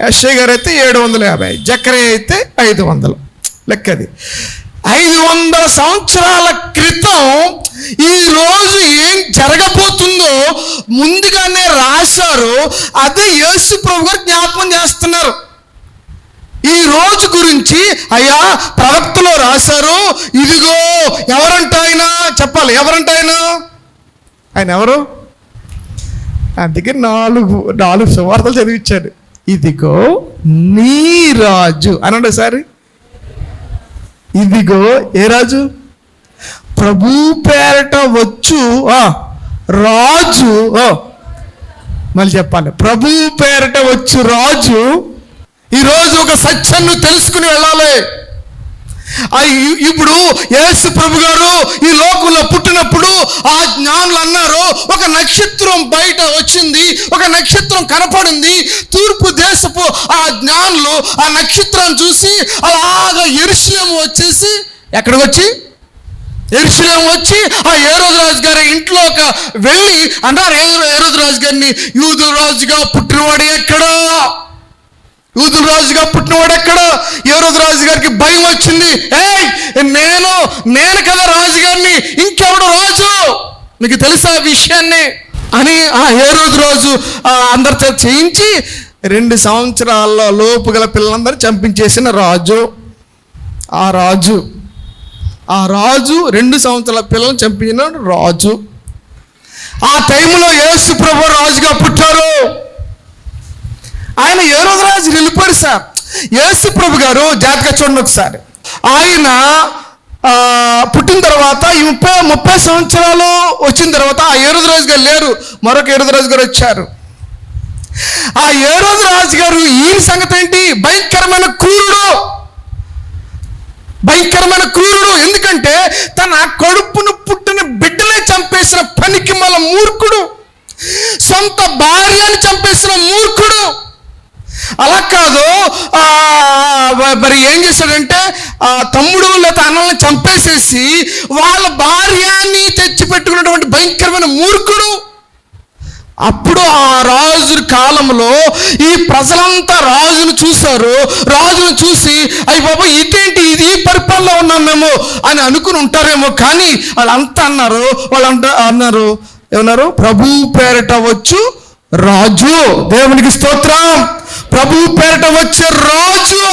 యెషయా గారు అయితే 750, జకరియా అయితే 500. లెక్కది 500 సంవత్సరాల క్రితం ఈ రోజు ఏం జరగబోతుందో ముందుగానే రాశారు. అదే యేసు ప్రభు గారు జ్ఞాపకం చేస్తున్నారు. ఈ రోజు గురించి అయ్యా ప్రవక్తలో రాశారు. ఇదిగో ఎవరంట ఆయన? చెప్పాలి, ఎవరంట ఆయన? ఆయన ఎవరు? అందుకే 4 సువార్తలు చదివించాడు. ఇదిగో నీ రాజు అనండి సారి. ఇదిగో ఏ రాజు? ప్రభు పేరట వచ్చు రాజు. మళ్ళీ చెప్పాలి, ప్రభు పేరట వచ్చు రాజు. ఈరోజు ఒక సత్యాన్ని తెలుసుకుని వెళ్ళాలి. ఇప్పుడు యేసు ప్రభు గారు ఈ లోకంలో పుట్టినప్పుడు ఆ జ్ఞానులు అన్నారు, ఒక నక్షత్రం బయట వచ్చింది, ఒక నక్షత్రం కనపడింది. తూర్పు దేశపు ఆ జ్ఞానులు ఆ నక్షత్రాన్ని చూసి అలాగా యెరూషలేము వచ్చేసి, ఎక్కడికి వచ్చి? యెరూషలేము వచ్చి ఆ హేరోదు రాజు గారి ఇంట్లో వెళ్ళి అన్నారు, హేరోదు రాజు గారిని, యూదుల రాజుగా పుట్టినవాడు ఎక్కడా? యూదుల రాజుగా పుట్టినవాడు ఎక్కడ? హేరోదు రాజు గారికి భయం వచ్చింది. నేను కదా రాజుగారిని, ఇంకెవడు రాజు? మీకు తెలుసా ఆ విషయాన్ని అని ఆ హేరోదు రాజు అందరితో చేయించి 2 సంవత్సరాల లోపు గల పిల్లలందరూ చంపించేసిన రాజు. ఆ రాజు 2 సంవత్సరాల పిల్లలను చంపిన రాజు. ఆ టైంలో యేసు ప్రభు రాజుగా పుట్టారు. ఆయన హేరోదు రాజు వెళ్ళిపోయాడు సార్. యేసు ప్రభు గారు జాగ్రత్తగా చూడండి ఒకసారి. ఆయన పుట్టిన తర్వాత ఈ 30 సంవత్సరాలు వచ్చిన తర్వాత ఆ హేరోదు రాజు గారు లేరు, మరొక హేరోదు రాజు గారు వచ్చారు. ఆ హేరోదు రాజు గారు ఈయన సంగతి ఏంటి? భయంకరమైన క్రూరుడు. ఎందుకంటే తన కడుపును పుట్టిన బిడ్డలే చంపేసిన పనికిమాల మూర్ఖుడు, సొంత భార్యని చంపేసిన మూర్ఖుడు. అలా కాదు, మరి ఏం చేశాడంటే తమ్ముడు లేదా అన్నల్ని చంపేసేసి వాళ్ళ భార్యని తెచ్చిపెట్టుకున్నటువంటి భయంకరమైన మూర్ఖుడు. అప్పుడు ఆ రాజు కాలంలో ఈ ప్రజలంతా రాజును చూశారు. రాజును చూసి అయ్యి బాబా ఇదేంటి, ఇది పరిపాలనలో ఉన్నాం మేము అని అనుకుని ఉంటారేమో. కానీ వాళ్ళంతా అన్నారు ఏమన్నారు? ప్రభు పేరిట వచ్చు రాజు. దేవునికి స్తోత్రం. ప్రభు పేరిట వచ్చే రాజు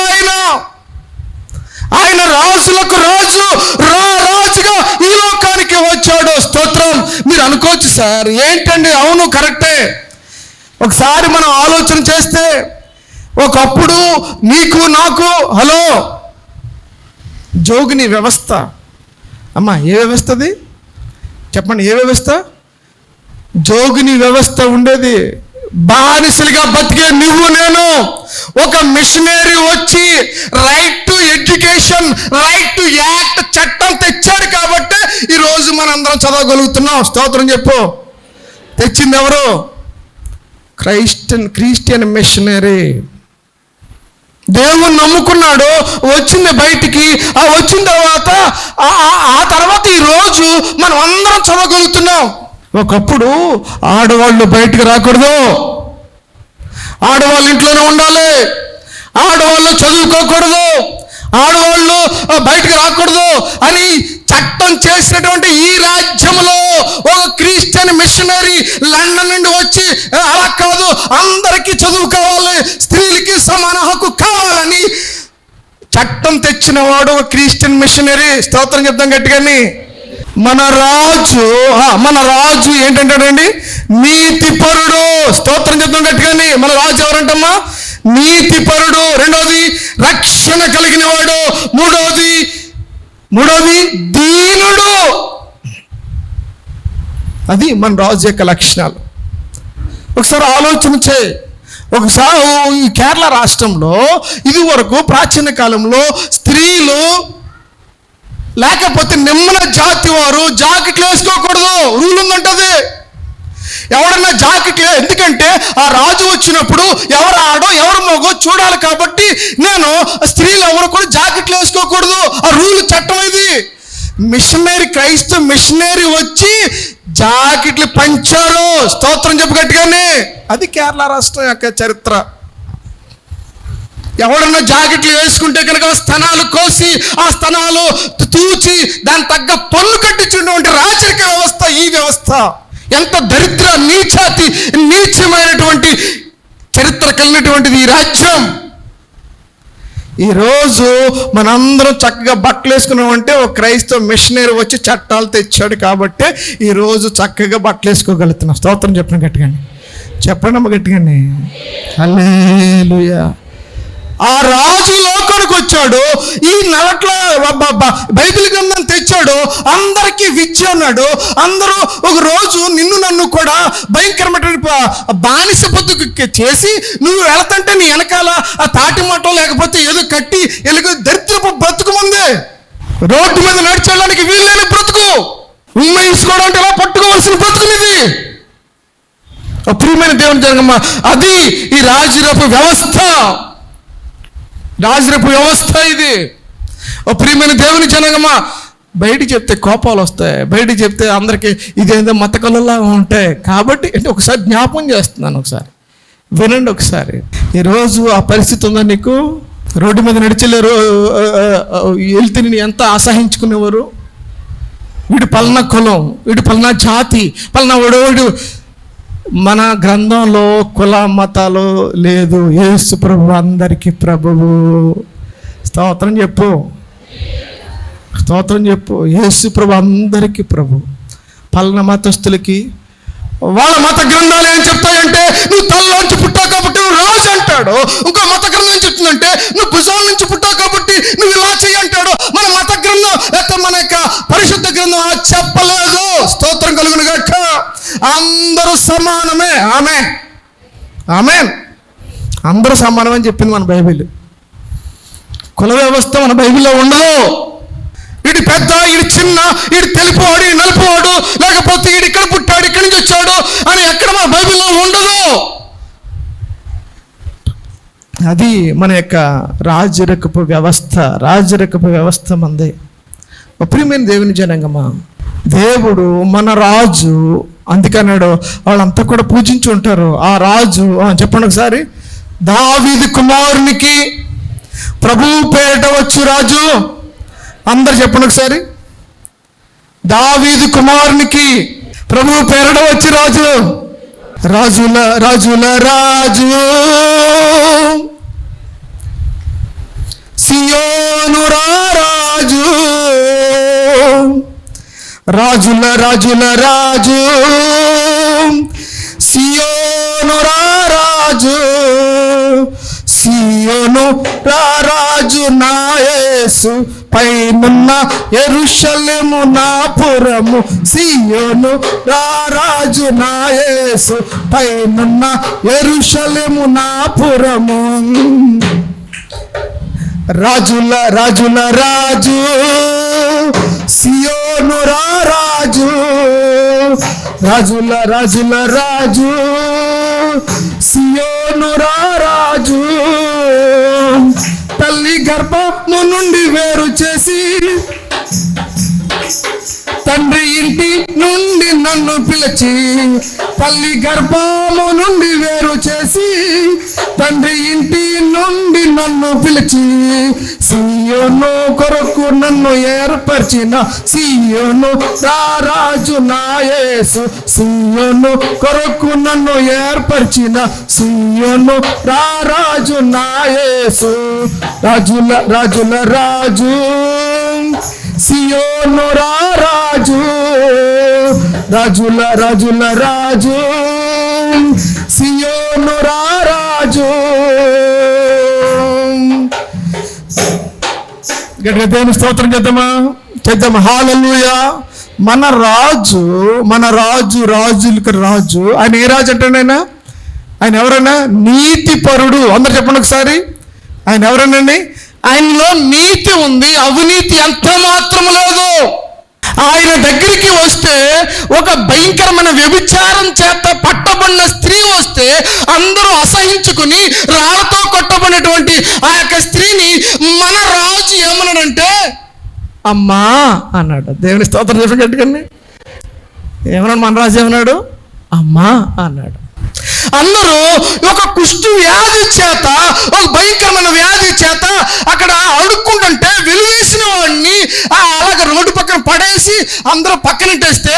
ఆయన రాజులకు రాజు, రాజుగా ఈ లోకానికి వచ్చాడు. స్తోత్రం. మీరు అనుకోవచ్చు, సార్ ఏంటండి? అవును, కరెక్టే. ఒకసారి మనం ఆలోచన చేస్తే, ఒకప్పుడు నీకు నాకు జోగిని వ్యవస్థ. అమ్మా, ఏ వ్యవస్థ అది చెప్పండి? ఏ వ్యవస్థ? జోగిని వ్యవస్థ ఉండేది. బానిసలుగా బతికే నువ్వు నేను ఒక మిషనరీ వచ్చి right to education, right to act చట్టం తెచ్చాడు కాబట్టి ఈరోజు మనందరం చదవగలుగుతున్నాం. స్తోత్రం చెప్పు. తెచ్చింది ఎవరు? Christian missionary. దేవుణ్ణి నమ్ముకున్నాడు, వచ్చింది బయటికి. వచ్చిన తర్వాత ఆ తర్వాత ఈరోజు మనం అందరం చదవగలుగుతున్నాం. ఒకప్పుడు ఆడవాళ్ళు బయటికి రాకూడదు, ఆడవాళ్ళు ఇంట్లోనే ఉండాలి, ఆడవాళ్ళు చదువుకోకూడదు, ఆడవాళ్ళు బయటికి రాకూడదు అని చట్టం చేసినటువంటి ఈ రాజ్యంలో ఒక క్రిస్టియన్ మిషనరీ లండన్ నుండి వచ్చి అలా కాదు, అందరికీ చదువు కావాలి, స్త్రీలకి సమాన హక్కు కావాలని చట్టం తెచ్చిన వాడు ఒక క్రిస్టియన్ మిషనరీ. స్తోత్రం చెప్తాం గట్టిగాని. మన రాజు ఏంటంటాడండి? నీతిపరుడు. స్తోత్రం చెప్తాం గట్టిగాని. మన రాజు ఎవరంటమ్మా? నీతిపరుడు. రెండోది రక్షణ కలిగిన వాడు. మూడోది దీనుడు. అది మన రాజు యొక్క లక్షణాలు. ఒకసారి ఆలోచన చేయి. ఒకసారి ఈ కేరళ రాష్ట్రంలో ఇది వరకు ప్రాచీన కాలంలో స్త్రీలు లేకపోతే నిమ్మన జాతి వారు జాకెట్లు వేసుకోకూడదు, రూల్ ఉందంటది. ఎవడన్నా జాకెట్లు, ఎందుకంటే ఆ రాజు వచ్చినప్పుడు ఎవరు ఆడో ఎవరు మగో చూడాలి కాబట్టి నేను స్త్రీలు ఎవరు కూడా జాకెట్లు వేసుకోకూడదు, ఆ రూల్ చట్టం ఇది. క్రైస్తవ మిషనరీ వచ్చి జాకెట్లు పంచారు. స్తోత్రం చెప్పు గట్టిగానే. అది కేరళ రాష్ట్రం యొక్క చరిత్ర. ఎవడన్నా జాకెట్లు వేసుకుంటే కనుక స్తనాలు కోసి ఆ స్తనాలు తూచి దాని తగ్గ పన్ను కట్టించినటువంటి రాజరిక వ్యవస్థ ఈ వ్యవస్థ. ఎంత దరిద్ర నీచమైనటువంటి చరిత్ర కలిగినటువంటిది ఈ రాజ్యం. ఈరోజు మనందరం చక్కగా బట్టలు వేసుకున్నామంటే ఒక క్రైస్తవ మిషనరీ వచ్చి చట్టాలు తెచ్చాడు కాబట్టి ఈరోజు చక్కగా బట్టలు వేసుకోగలుగుతున్నాం. స్తోత్రం చెప్పండి గట్టిగానే. చెప్పండి అమ్మ గట్టిగానే. హల్లెలూయా. ఆ రాజు లోకానికి వచ్చాడు, ఈ నలట్లో బైబిల్ గ్రంథం తెచ్చాడు, అందరికీ విద్య అన్నాడు. అందరూ ఒక రోజు నిన్ను నన్ను కూడా భయంకరమైన బానిస బతుకు చేసి నువ్వు వెళతంటే నీ వెనకాల ఆ తాటి మట్టం లేకపోతే ఏదో కట్టి ఎలుగు దరిద్రపు బ్రతుకు ముందే రోడ్డు మీద నడిచేయడానికి వీలైన బ్రతుకు, ఉమ్మేసుకోవడానికి ఎలా పట్టుకోవాల్సిన బ్రతుకునిది. ప్రియమైన దేవుని జనగమ్మ, అది ఈ రాజరికపు వ్యవస్థ ఇది. ఓ ప్రియమైన దేవుని జనగమా, బయటికి చెప్తే కోపాలు వస్తాయి, బయటికి చెప్తే అందరికీ ఇదేదో మత కళలా ఉంటాయి. కాబట్టి అంటే ఒకసారి జ్ఞాపకం చేస్తున్నాను, ఒకసారి వినండి. ఒకసారి ఈరోజు ఆ పరిస్థితి ఉందా నీకు? రోడ్డు మీద నడిచలేరు, వెళ్తే ఎంత అసహించుకునేవారు. వీడు పలానా కులం, వీడు పలానా జాతి, పలానా వాడు. మన గ్రంథంలో కుల మతాలు లేదు. యేసు ప్రభు అందరికీ ప్రభువు. స్తోత్రం చెప్పు. యేసు ప్రభు అందరికీ ప్రభు. పలానా మతస్థులకి వాళ్ళ మత గ్రంథాలు ఏం చెప్తాయంటే నువ్వు తల్లోంచి పుట్టావు కాబట్టి నువ్వు రాజు అంటాడో, ఇంకో మత గ్రంథం చెప్తుందంటే నువ్వు భుజాల నుంచి పుట్టావు కాబట్టి నువ్వు ఇలా చెయ్యి అంటాడు. మన మత గ్రంథం లేకపోతే మన యొక్క పరిశుద్ధ గ్రంథం అలా చెప్పలేదు. స్తోత్రం కలుగును గాక. అందరూ సమానమే. ఆమేన్, ఆమేన్. అందరూ సమానం అని చెప్పింది మన బైబిల్. కుల వ్యవస్థ మన బైబిల్లో ఉండదు. వీడి పెద్ద, వీడి చిన్న, వీడి తెలుపువాడు, వీడి నలుపువాడు, లేకపోతే వీడి ఇక్కడ పుట్టాడు, ఇక్కడి నుంచి వచ్చాడు అని ఎక్కడ మన బైబిల్లో ఉండదు. అది మన యొక్క రాజరికపు వ్యవస్థ మందే. ప్రియమైన దేవుని జనాంగమా, దేవుడు మన రాజు అందుకన్నాడు. వాళ్ళంతా కూడా పూజించి ఉంటారు ఆ రాజు. చెప్పండి ఒకసారి. దావీదు కుమారునికి ప్రభువు పేరిట వచ్చు రాజు. అందరు చెప్పండి ఒకసారి. దావీదు కుమారునికి ప్రభువు పేరిట వచ్చి రాజు. రాజుల రాజు, సియోను రాజు. రాజుల రాజు, సియోను రాజు. సియోను రాజు నా యేసు పైనున్న యెరూషలేము నా పురము. సియోను రాజు నా యేసు పైనున్న యెరూషలేము నా పురము. రాజుల రాజు, సియోను రాజు. రాజుల రాజు, సియోను రాజు. తల్లి గర్భము నుండి వేరు చేసి తండ్రి ఇంటి నుండి నన్ను పిలిచి. తల్లి గర్భము నుండి వేరు చేసి తండ్రి ఇంటి నుండి నన్ను పిలిచి. సియోను కొరకు నన్ను ఏర్పరిచిన సియోను రాజు నా యేసు. సియోను కొరకు నన్ను ఏర్పరిచిన సియోను రాజు నా యేసు. రాజుల రాజు, సియోను రాజు. రాజుల రాజు, సియోను రాజు. గట్టిగా దేవుని స్తోత్రం చేద్దామా. హల్లెలూయా. మన రాజు రాజులకు రాజు. ఆయన ఏ రాజు అంటే ఆయన ఎవరన్నా నీతిపరుడు. అందరు చెప్పండి ఒకసారి. ఆయన ఎవరనండి? ఆయనలో నీతి ఉంది, అవినీతి ఎంత మాత్రం లేదు. ఆయన దగ్గరికి వస్తే ఒక భయంకరమైన వ్యభిచారం చేత పట్టబడిన స్త్రీ వస్తే అందరూ అసహించుకుని రాళ్ళతో కొట్టబడినటువంటి ఆ యొక్క స్త్రీని మన రాజు ఏమన్నాడంటే అమ్మా అన్నాడు. దేవుని స్తోత్రం చెప్పి గట్టిగానే ఏమన్నాడు మన రాజు? ఏమన్నాడు? అమ్మా అన్నాడు. అందరూ ఒక కుష్టు వ్యాధి చేత, ఒక భయంకరమైన వ్యాధి చేత అక్కడ అడుక్కుంటుంటే వెలివేసిన వాడిని అలాగ రోడ్డు పక్కన పడేసి అందరూ పక్కనట్టేస్తే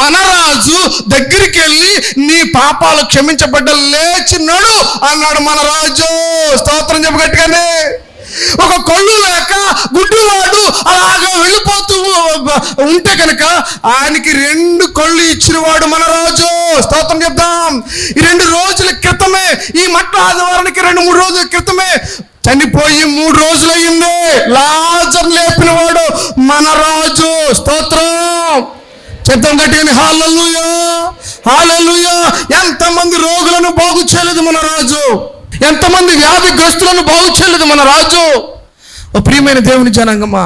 మన రాజు దగ్గరికి వెళ్ళి నీ పాపాలు క్షమించబడ్డ లేచినాడు అన్నాడు మన రాజు. స్తోత్రం చెప్పు గట్టిగానే. ఒక కళ్ళు లేక గుడ్డివాడు అలాగా వెళ్ళిపోతూ ఉంటే కనుక ఆయనకి 2 కళ్ళు ఇచ్చినవాడు మన రాజు. స్తోత్రం చెప్తాం. ఈ 2 రోజుల క్రితమే, ఈ మట్ట ఆదివారానికి 2-3 రోజుల క్రితమే చనిపోయి 3 రోజులు అయ్యింది. లాజరు లేపినవాడు మన రాజు. స్తోత్రం చెప్తాం గట్టిగా. హల్లెలూయా, హల్లెలూయా. ఎంతమంది రోగులను బాగు చేయలేదు మన రాజు. ఎంతమంది వ్యాధిగ్రస్తులను బాగు చేయలేదు మన రాజు. ఓ ప్రియమైన దేవుని జనాంగమా,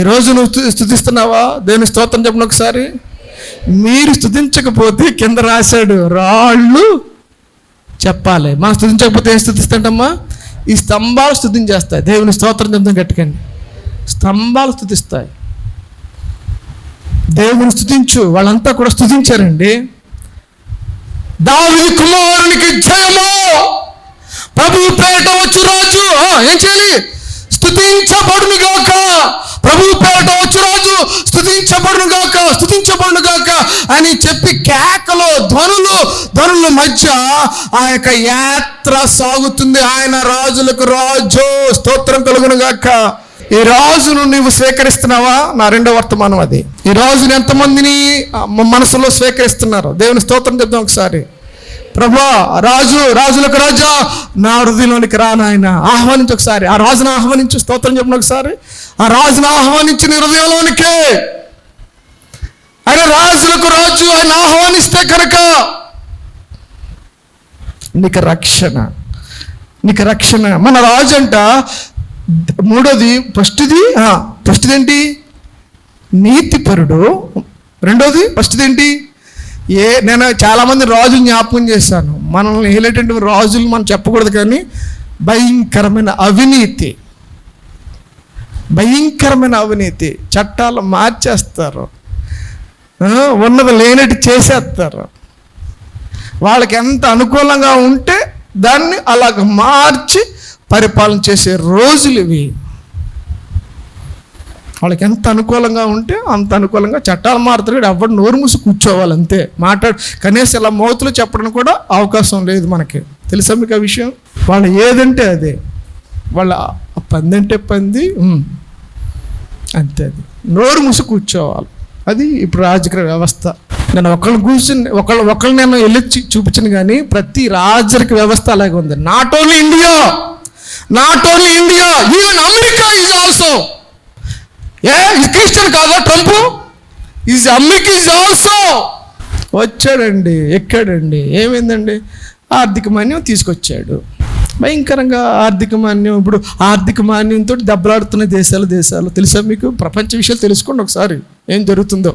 ఈరోజు నువ్వు స్తుతిస్తున్నావా? దేవుని స్తోత్రం చెప్పండి ఒకసారి. మీరు స్తుతించకపోతే కింద రాశాడు రాళ్ళు చెప్పాలి. మనం స్తుతించకపోతే ఏం స్తుతిస్తాంటమ్మా? ఈ స్తంభాలు స్తుతించేస్తాయి. దేవుని స్తోత్రం చెప్తాం గట్టికండి. స్తంభాలు స్తుతిస్తాయి. దేవుని స్తుతించు. వాళ్ళంతా కూడా స్తుతించారండి. దావీదు కుమారునికి జయము, ప్రభువు పేరిట వచ్చు రాజు. ఏం చేయాలి? స్తుతించబడును గాక. ప్రభువు పేరిట వచ్చు రాజు స్తుతించబడును గాక అని చెప్పి కేకలు, ధ్వనుల మధ్య ఆ యొక్క యాత్ర సాగుతుంది. ఆయన రాజులకు రాజు. స్తోత్రం కలుగును గాక. ఈ రాజును నీవు స్వీకరిస్తున్నావా? నా 2వ వర్తమానం అది. ఈ రాజుని ఎంతమందిని మనసులో స్వీకరిస్తున్నారు? దేవుని స్తోత్రం చెప్తాం ఒకసారి. ప్రభా, రాజులకు రాజా, నా హృదయంలోనికి రా నాయన. ఆహ్వానించి ఒకసారి ఆ రాజును ఆహ్వానించి స్తోత్రం చెప్పిన ఒకసారి. ఆ రాజును ఆహ్వానించి నీ హృదయంలోనికే. ఆయన రాజులకు రాజు, ఆయన ఆహ్వానిస్తే కనుక నీకు రక్షణ. మన రాజు అంట. మూడోది ఫస్ట్ది ఏంటి? నీతిపరుడు. రెండోది ఫస్ట్ది ఏంటి? నేను చాలామంది రాజులు జ్ఞాపకం చేశాను. మనల్ని ఏలేటువంటి రాజులు మనం చెప్పకూడదు, కానీ భయంకరమైన అవినీతి, చట్టాలు మార్చేస్తారు, ఉన్నది లేనట్టు చేసేస్తారు. వాళ్ళకి ఎంత అనుకూలంగా ఉంటే దాన్ని అలాగ మార్చి పరిపాలన చేసే రోజులు ఇవి. వాళ్ళకి ఎంత అనుకూలంగా ఉంటే అంత అనుకూలంగా చట్టాలు మారుతాడు. ఎవరు నోరు మూసి కూర్చోవాలి అంతే, కనీసం ఇలా మౌతులు చెప్పడం కూడా అవకాశం లేదు మనకి. తెలుసా మీకు ఆ విషయం? వాళ్ళు ఏదంటే అదే, వాళ్ళ పంది అంటే పంది అంతే, అది నోరు మూసి కూర్చోవాలి. అది ఇప్పుడు రాజకీయ వ్యవస్థ. నేను ఒకళ్ళు నేను వెళ్ళి చూపించను, కానీ ప్రతి రాజరిక వ్యవస్థ అలాగే ఉంది. Not only India, even America is also. Christian కాదా ట్రంప్? America is also. వచ్చాడండి, ఎక్కాడండి, ఏమైందండి? ఆర్థిక మాన్యం తీసుకొచ్చాడు. భయంకరంగా ఆర్థిక మాన్యం. ఇప్పుడు ఆర్థిక మాన్యంతో దెబ్బలాడుతున్న దేశాలు తెలుసా మీకు? ప్రపంచ విషయాలు తెలుసుకోండి ఒకసారి ఏం జరుగుతుందో.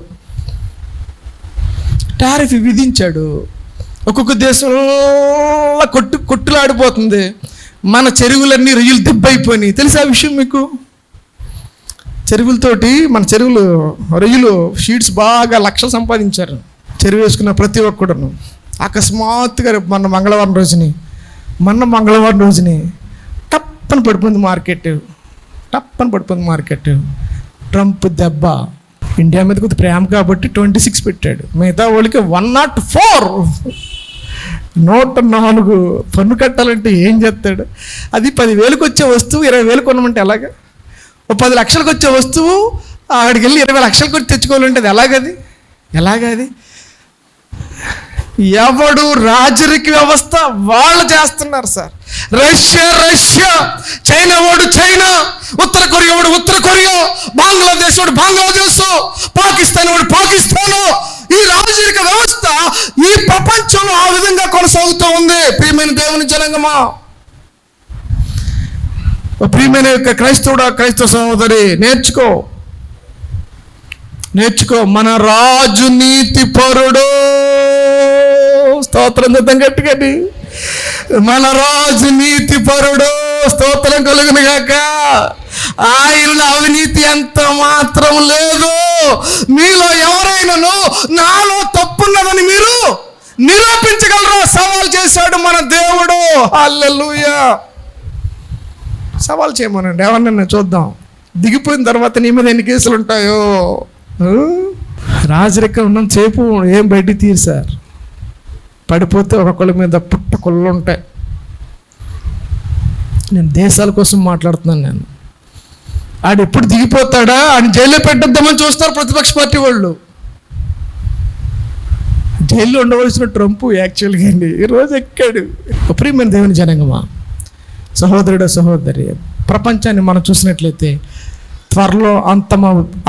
టారిఫ్ విధించాడు. ఒక్కొక్క దేశంలో కొట్టులాడిపోతుంది. మన చెరువులన్నీ రొయ్యలు దెబ్బైపోయినాయి. తెలుసా విషయం మీకు? మన చెరువులు రొయ్యలు షీట్స్ బాగా లక్షలు సంపాదించారు. చెరువు వేసుకున్న ప్రతి ఒక్కడును. అకస్మాత్తుగా మొన్న మంగళవారం రోజుని టప్పని పడిపోయింది మార్కెట్. ట్రంప్ దెబ్బ. ఇండియా మీద కొద్ది ప్రేమ కాబట్టి 26 పెట్టాడు. మిగతా వాళ్ళకి 104 104 పన్ను కట్టాలంటే ఏం చేస్తాడు? అది 10,000కి వచ్చే వస్తువు 20,000 కొనమంటే ఎలాగా? 10 లక్షలకు వచ్చే వస్తువు అక్కడికి వెళ్ళి 20 లక్షలకు వచ్చి తెచ్చుకోవాలంటే అది ఎలాగది? ఎవడు రాజరిక వ్యవస్థ వాళ్ళు చేస్తున్నారు సార్. రష్యా, చైనా, ఉత్తర కొరియా, బంగ్లాదేశ్, పాకిస్తాన్, ఈ రాజరిక వ్యవస్థ ఈ ప్రపంచంలో ఆ విధంగా కొనసాగుతూ ఉంది. ప్రియమైన దేవుని జనాంగమా, ప్రియమైన యొక్క క్రైస్తవ సహోదరి, నేర్చుకో. మన రాజు నీతిపరుడు. స్తోత్రం చేద్దాం గట్టిగట్టి. మన రాజు నీతిపరుడు. స్తోత్రం కలుగును గాక. ఆయనలో అవినీతి ఎంత మాత్రం లేదు. మీలో ఎవరైనాను నాలో తప్పున్నదని మీరు నిరూపించగలరా? సవాల్ చేశాడు మన దేవుడు. హల్లెలూయా. సవాల్ చేయమనండి ఎవరినైనా, చూద్దాం. దిగిపోయిన తర్వాత నీ మీద ఎన్ని కేసులు ఉంటాయో. రాజరికం ఉన్నంత సేపు ఏం బయటికి తీరు సార్. పడిపోతే ఒక్కొక్కళ్ళ మీద పుట్టకొళ్ళు ఉంటాయి. నేను దేశాల కోసం మాట్లాడుతున్నాను. ఆడు ఎప్పుడు దిగిపోతాడా? ఆయన జైల్లో పెట్టద్దామని చూస్తారు ప్రతిపక్ష పార్టీ వాళ్ళు. జైల్లో ఉండవలసిన ట్రంప్ యాక్చువల్గా ఈరోజు ఎక్కాడు. ప్రియమైన దేవుని జనాంగమా, సహోదరి, ప్రపంచాన్ని మనం చూసినట్లయితే త్వరలో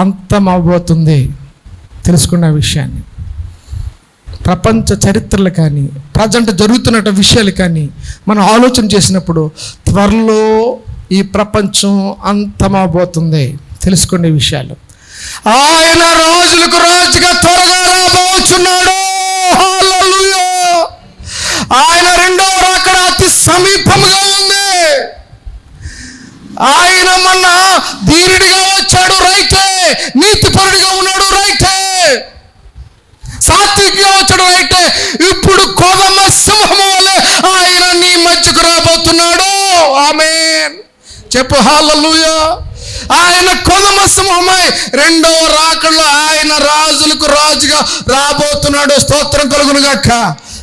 అంతమవబోతుంది. తెలుసుకున్న విషయాన్ని ప్రపంచ చరిత్రలు కానీ ప్రజెంట్ జరుగుతున్న విషయాలు కానీ మనం ఆలోచన చేసినప్పుడు త్వరలో ఈ ప్రపంచం అంతమవబోతుంది. తెలుసుకునే విషయాలు. ఆయన రాజులకు రాజుగా త్వరగా రాబోచున్నాడు. హల్లెలూయా. ఆయన రెండవ రాకడ అతి సమీపంగా ఉంది. ఆయన మొన్న దీనుడిగా వచ్చాడు, రైటే. నీతిపరుడిగా ఉన్నాడు, రైటే. సాత్వికంగా వచ్చాడు, రైటే. ఇప్పుడు కొదమ సింహము వలె ఆయన నీ మధ్యకు రాబోతున్నాడు. ఆమేన్ చెప్పు. హల్లెలూయా. ఆయన కొదమ సింహమై రెండవ రాకడలో ఆయన రాజులకు రాజుగా రాబోతున్నాడు. స్తోత్రం కలుగును గాక.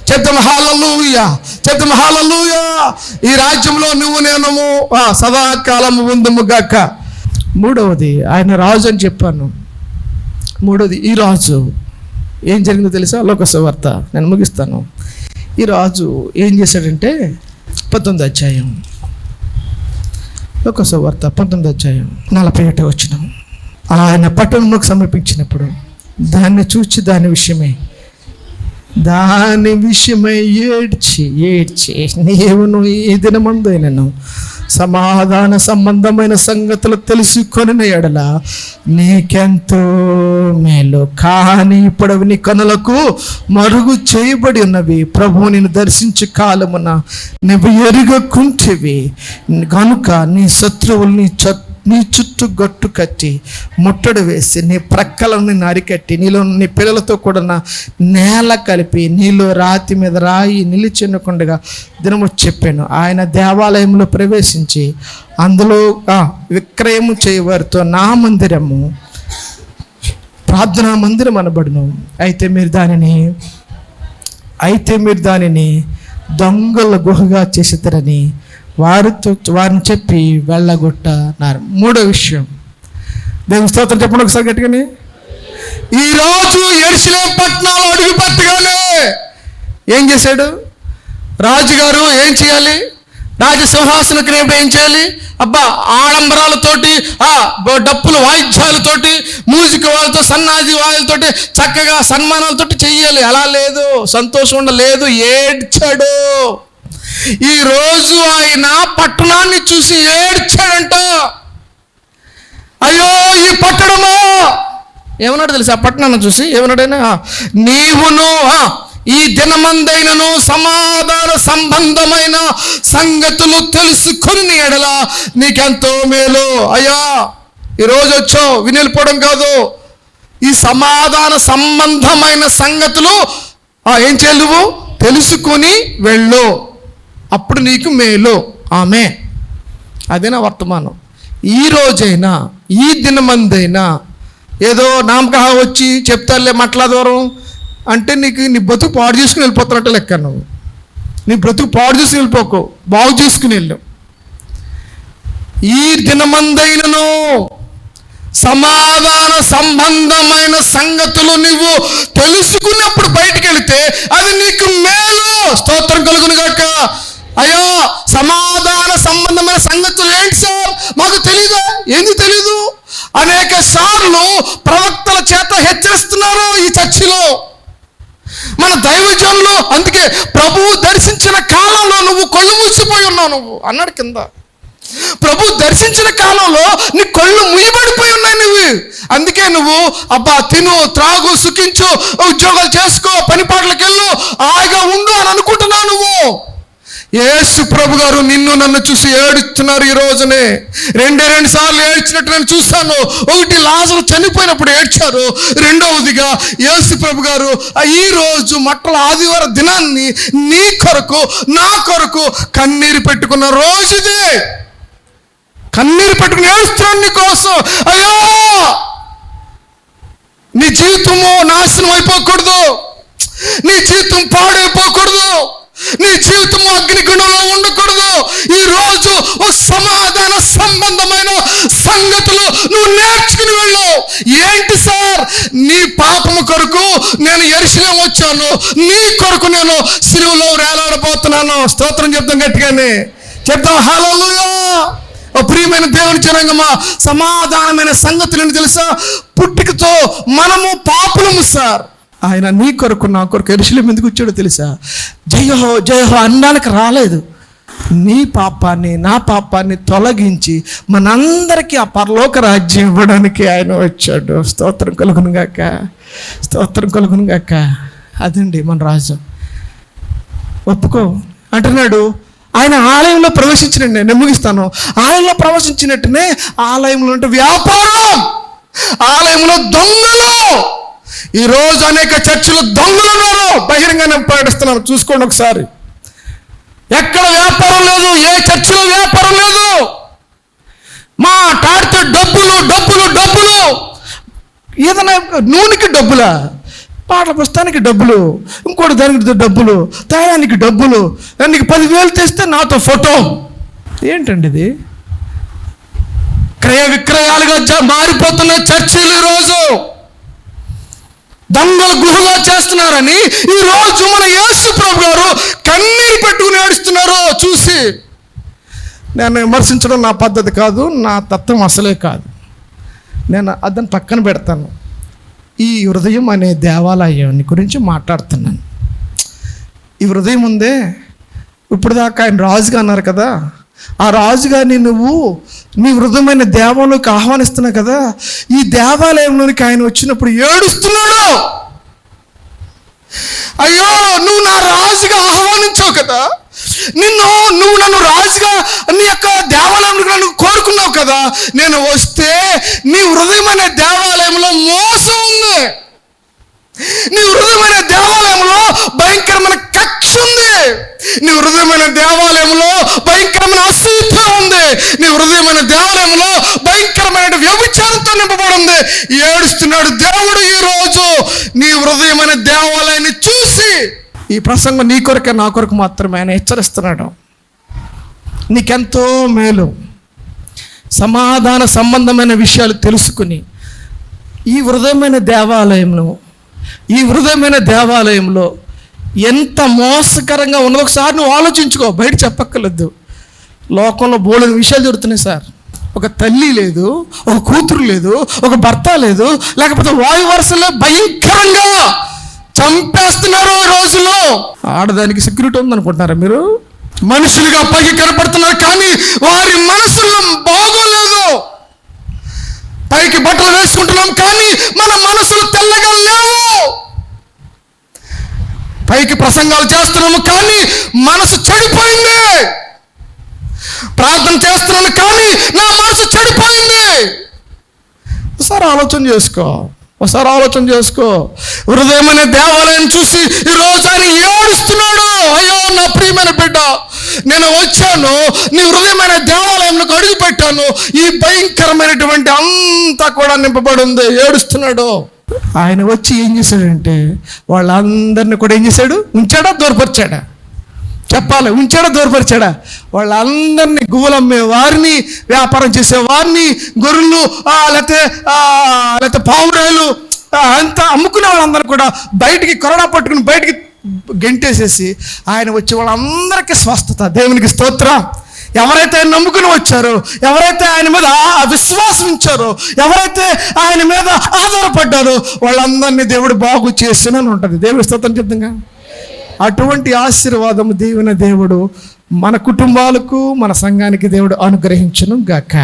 చెప్తాం హల్లెలూయా. ఈ రాజ్యంలో నువ్వు నేను సదాకాలము ఉందుము గాక. మూడవది ఆయన రాజు అని చెప్పాను. మూడవది ఈ రాజు ఏం జరిగిందో తెలుసా? లోక సువార్త, నేను ముగిస్తాను. ఈ రాజు ఏం చేశాడంటే 19వ అధ్యాయం, ఒక సువార్త 19వ అధ్యాయం 41వ వచనం. ఆయన పట్టణంలోకి సమర్పించినప్పుడు దాన్ని చూచి దాని విషయమై ఏడ్చి నీవును ఈ దినమందైనను సమాధాన సంబంధమైన సంగతులు తెలుసుకొని ఎడల నీకెంతో మేలు, కానీ ఇప్పుడు అవి నీ కనులకు మరుగు చేయబడి ఉన్నవి. ప్రభువు నిన్ను దర్శించు కాలమున నువ్వు ఎరుగకుంటివి కనుక నీ శత్రువుల్ని నీ చుట్టూ గట్టు కట్టి ముట్టడి వేసి నీ ప్రక్కలను నరికట్టి నీలో నీ పిల్లలతో కూడా నేల కలిపి నీలో రాతి మీద రాయి నిలిచెన్నకుండగా దినము చెప్పాను. ఆయన దేవాలయంలో ప్రవేశించి అందులో విక్రయము చేయవారితో నా మందిరము ప్రార్థనా మందిరం అనబడును. అయితే మీరు దానిని దొంగల గుహగా చేసేతారని వారిని చెప్పి వెళ్ళగొట్టన్నారు. మూడో విషయం, దేవుని స్తోత్రం చెప్పండి ఒకసారి గట్టిగానే. ఈరోజు యెరూషలేము పట్టణంలో అడుగు పెట్టగానే ఏం చేశాడు రాజుగారు? ఏం చేయాలి? రాజసింహాసన క్రియపై ఏం చేయాలి? ఆడంబరాలతోటి, డప్పులు వాయిద్యాలతోటి, మ్యూజిక్ వాళ్ళతో, సన్నాజి వాళ్ళతోటి చక్కగా సన్మానాలతోటి చెయ్యాలి. అలా లేదు, సంతోషం ఉండలేదు, ఏడ్చాడు. ఈరోజు ఆయన పట్టణాన్ని చూసి ఏడ్చాడంట. అయ్యో ఈ పట్టణమా, ఏమన్నాడు తెలుసా? ఆ పట్టణాన్ని చూసి ఏమన్నాడైనా, నీవును ఈ దినమందైనను సమాధాన సంబంధమైన సంగతులు తెలుసుకొని ఎడల నీకెంతో మేలు. అయ్యా ఈరోజు వచ్చావు విని వెళ్ళిపోవడం కాదు, ఈ సమాధాన సంబంధమైన సంగతులు ఏం చేయాలి? నువ్వు తెలుసుకొని వెళ్ళు, అప్పుడు నీకు మేలు. ఆమె అదేనా వర్తమానం. ఈ రోజైనా ఈ దినమందైనా ఏదో నామకహ వచ్చి చెప్తారులే మట్ల దూరం అంటే నీ బ్రతుకు పాడు చేసుకుని వెళ్ళిపోతున్నట్టు లెక్క. నువ్వు నీ బ్రతుకు పాడు చేసుకుని వెళ్ళిపోకు, బాగు చేసుకుని వెళ్ళు. ఈ దినమందైనను సమాధాన సంబంధమైన సంగతులు నువ్వు తెలుసుకున్నప్పుడు బయటికి వెళితే అది నీకు మేలు. స్తోత్రం కలుగును గాక. అయ్యో సమాధాన సంబంధమైన సంగతులు ఏంటి సార్? మాకు తెలీదా? ఎందుకు తెలీదు? అనేక సార్లు ప్రవక్తల చేత హెచ్చరిస్తున్నారు ఈ చర్చిలో మన దైవజనులు. అందుకే ప్రభువు దర్శించిన కాలంలో నువ్వు కళ్ళు మూసిపోయి ఉన్నావు నువ్వు అన్నాడు కింద. ప్రభు దర్శించిన కాలంలో నీ కళ్ళు ముయ్యబడిపోయి ఉన్నాయి నువ్వు. అందుకే నువ్వు తిను, త్రాగు, సుఖించు, ఉద్యోగాలు చేసుకో, పని పాటలకు వెళ్ళు, హాయిగా ఉండు అని అనుకుంటున్నావు నువ్వు. యేసు ప్రభు గారు నిన్ను నన్ను చూసి ఏడుస్తున్నారు. ఈ రోజునే రెండు సార్లు ఏడ్చినట్టు నేను చూశాను. ఒకటి లాజరు చనిపోయినప్పుడు ఏడ్చారు, రెండవదిగా యేసు ప్రభు గారు ఈ రోజు మట్టల ఆదివారం దినాన్ని నీ కొరకు నా కొరకు కన్నీరు పెట్టుకున్న రోజుదే. కన్నీరు పెట్టుకుని ఏడుస్తున్నాను నీ కోసం. అయ్యో నీ జీవితము నాశనం అయిపోకూడదు, నీ జీవితం పాడైపోకూడదు, నీ జీవితం అగ్నిగుండంలో ఉండకూడదు. ఈ రోజు ఒక సమాధాన సంబంధమైన సంగతులు నువ్వు నేర్చుకుని వెళ్ళావు. ఏంటి సార్? నీ పాపము కొరకు నేను యెరూషలేము వచ్చాను, నీ కొరకు నేను సిలువలో వేలాడబోతున్నాను. స్తోత్రం చెప్తాం, గట్టిగానే చెప్తాం. హల్లెలూయా. ప్రియమైన దేవుని జనాంగమా, సమాధానమైన సంగతులను తెలుసా? పుట్టుకతో మనము పాపులము సార్. ఆయన నీ కొరకు నా కొరకు యెరూషలేము ఎందుకు వచ్చాడో తెలుసా? జయహో జయహో అనడానికి రాలేదు. నీ పాపాన్ని నా పాపాన్ని తొలగించి మనందరికీ ఆ పరలోక రాజ్యం ఇవ్వడానికి ఆయన వచ్చాడు. స్తోత్రం కలుగును గాక, స్తోత్రం కలుగును గాక. అదండి మన రాజు. ఒప్పుకో అంటున్నాడు. ఆయన ఆలయంలో ప్రవేశించినట్టు నేను ముగిస్తాను. ఆలయంలో ప్రవేశించినట్టునే ఆలయంలో ఉంటే వ్యాపారం, ఆలయంలో దొంగలు. ఈరోజు అనేక చర్చిలు దొంగలు ఉన్నారు. బహిరంగానే ప్రకటిస్తున్నాను, చూసుకోండి ఒకసారి. ఎక్కడ వ్యాపారం లేదు, ఏ చర్చిలో వ్యాపారం లేదు. మాట్లాడితే డబ్బులు డబ్బులు డబ్బులు. ఏదైనా నూనెకి డబ్బులా, పాటల పుస్తకానికి డబ్బులు, ఇంకోటి దానికి డబ్బులు, తయారానికి డబ్బులు. నీకు 10,000 తెస్తే నాతో ఫోటో. ఏంటండి ఇది? క్రయ విక్రయాలుగా మారిపోతున్న చర్చిలు ఈరోజు. దొంగల గుహలో చేస్తున్నారని ఈరోజు మన యేసు ప్రభు గారు కన్నీరు పెట్టుకుని ఏడుస్తున్నారు చూసి. నేను విమర్శించడం నా పద్ధతి కాదు, నా తత్వం అసలే కాదు. నేను అదని పక్కన పెడతాను. ఈ హృదయం అనే దేవాలయాన్ని గురించి మాట్లాడుతున్నాను. ఈ హృదయం ఉందే, ఇప్పుడు దాకా ఆయన రాజుగా అన్నారు కదా, ఆ రాజుగారిని నువ్వు నీ హృదయమైన దేవాలయంలోకి ఆహ్వానిస్తున్నావు కదా. ఈ దేవాలయంలోనికి ఆయన వచ్చినప్పుడు ఏడుస్తున్నాడు. అయ్యో, నువ్వు నా రాజుగా ఆహ్వానించావు కదా, నువ్వు నన్ను రాజుగా నీ యొక్క దేవాలయంలో నన్ను కోరుకున్నావు కదా, నేను వస్తే నీ హృదయమైన దేవాలయంలో మోసం ఉంది, నీ హృదయమైన దేవాలయంలో భయంకరమైన కక్ష ఉంది, నీ హృదయమైన దేవాలయంలో భయంకరమైన అసూయత ఉంది, నీ హృదయమైన దేవాలయంలో భయంకరమైన వ్యభిచారంతో నింపబడింది. ఏడుస్తున్నాడు దేవుడు ఈరోజు నీ హృదయమైన దేవాలయాన్ని చూసి. ఈ ప్రసంగం నీ కొరకే నా కొరకు మాత్రమే ఆయన హెచ్చరిస్తున్నాడు. నీకెంతో మేలు, సమాధాన సంబంధమైన విషయాలు తెలుసుకుని ఈ హృదయమైన దేవాలయంలో ఎంత మోసకరంగా ఉన్నదో ఒకసారి నువ్వు ఆలోచించుకో. బయట చెప్పక్కర్లేదు. లోకంలో బోలెడు విషయాలు జరుగుతున్నాయి సార్. ఒక తల్లి లేదు, ఒక కూతురు లేదు, ఒక భర్త లేదు, లేకపోతే వాయు వరుసలో భయంకరంగా చంపేస్తున్నారు ఈ రోజుల్లో. ఆడదానికి సెక్యూరిటీ ఉందనుకుంటున్నారా మీరు? మనుషులుగా పైకి కనపడుతున్నారు కానీ వారి మనసులో బాగోలేదు. పైకి బట్టలు వేసుకుంటున్నాం కానీ మన మనసులు తెల్లగా లేవు. పైకి ప్రసంగాలు చేస్తున్నాము కానీ మనసు చెడిపోయింది. ప్రార్థన చేస్తున్నాను కానీ నా మనసు చెడిపోయింది. ఒకసారి ఆలోచన చేసుకో. హృదయమైన దేవాలయం చూసి ఈరోజు ఆయన ఏడుస్తున్నాడు. అయ్యో నా ప్రియమైన బిడ్డ, నేను వచ్చాను, నీ హృదయమైన దేవాలయంలోకి అడుగు పెట్టాను, ఈ భయంకరమైనటువంటి అంతా కూడా నింపబడి ఉంది. ఏడుస్తున్నాడు. ఆయన వచ్చి ఏం చేశాడంటే వాళ్ళందరినీ కూడా ఏం చేశాడు? ఉంచాడా, దూరపరిచాడా? చెప్పాలి. ఉంచాడా, దూరపరిచాడా? వాళ్ళందరినీ, గువ్వలమ్మే వారిని, వ్యాపారం చేసే వారిని, గొర్రెలు లేకపోతే పావురాయలు అంతా అమ్ముకునే వాళ్ళందరూ కూడా బయటికి కొరడా పట్టుకుని బయటికి గెంటేసేసి ఆయన వచ్చి వాళ్ళందరికీ స్వస్థత. దేవునికి స్తోత్రం. ఎవరైతే ఆయన నమ్ముకుని వచ్చారో, ఎవరైతే ఆయన మీద విశ్వాసం ఉంచారో, ఎవరైతే ఆయన మీద ఆధారపడ్డారో వాళ్ళందరినీ దేవుడు బాగు చేసినని ఉంటుంది. దేవుడి స్తోత్రం చెప్తుంగా. అటువంటి ఆశీర్వాదము దీవెన దేవుడు మన కుటుంబాలకు, మన సంఘానికి దేవుడు అనుగ్రహించును గాక.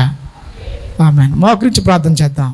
ఆమేన్. మా గురించి ప్రార్థన చేద్దాం.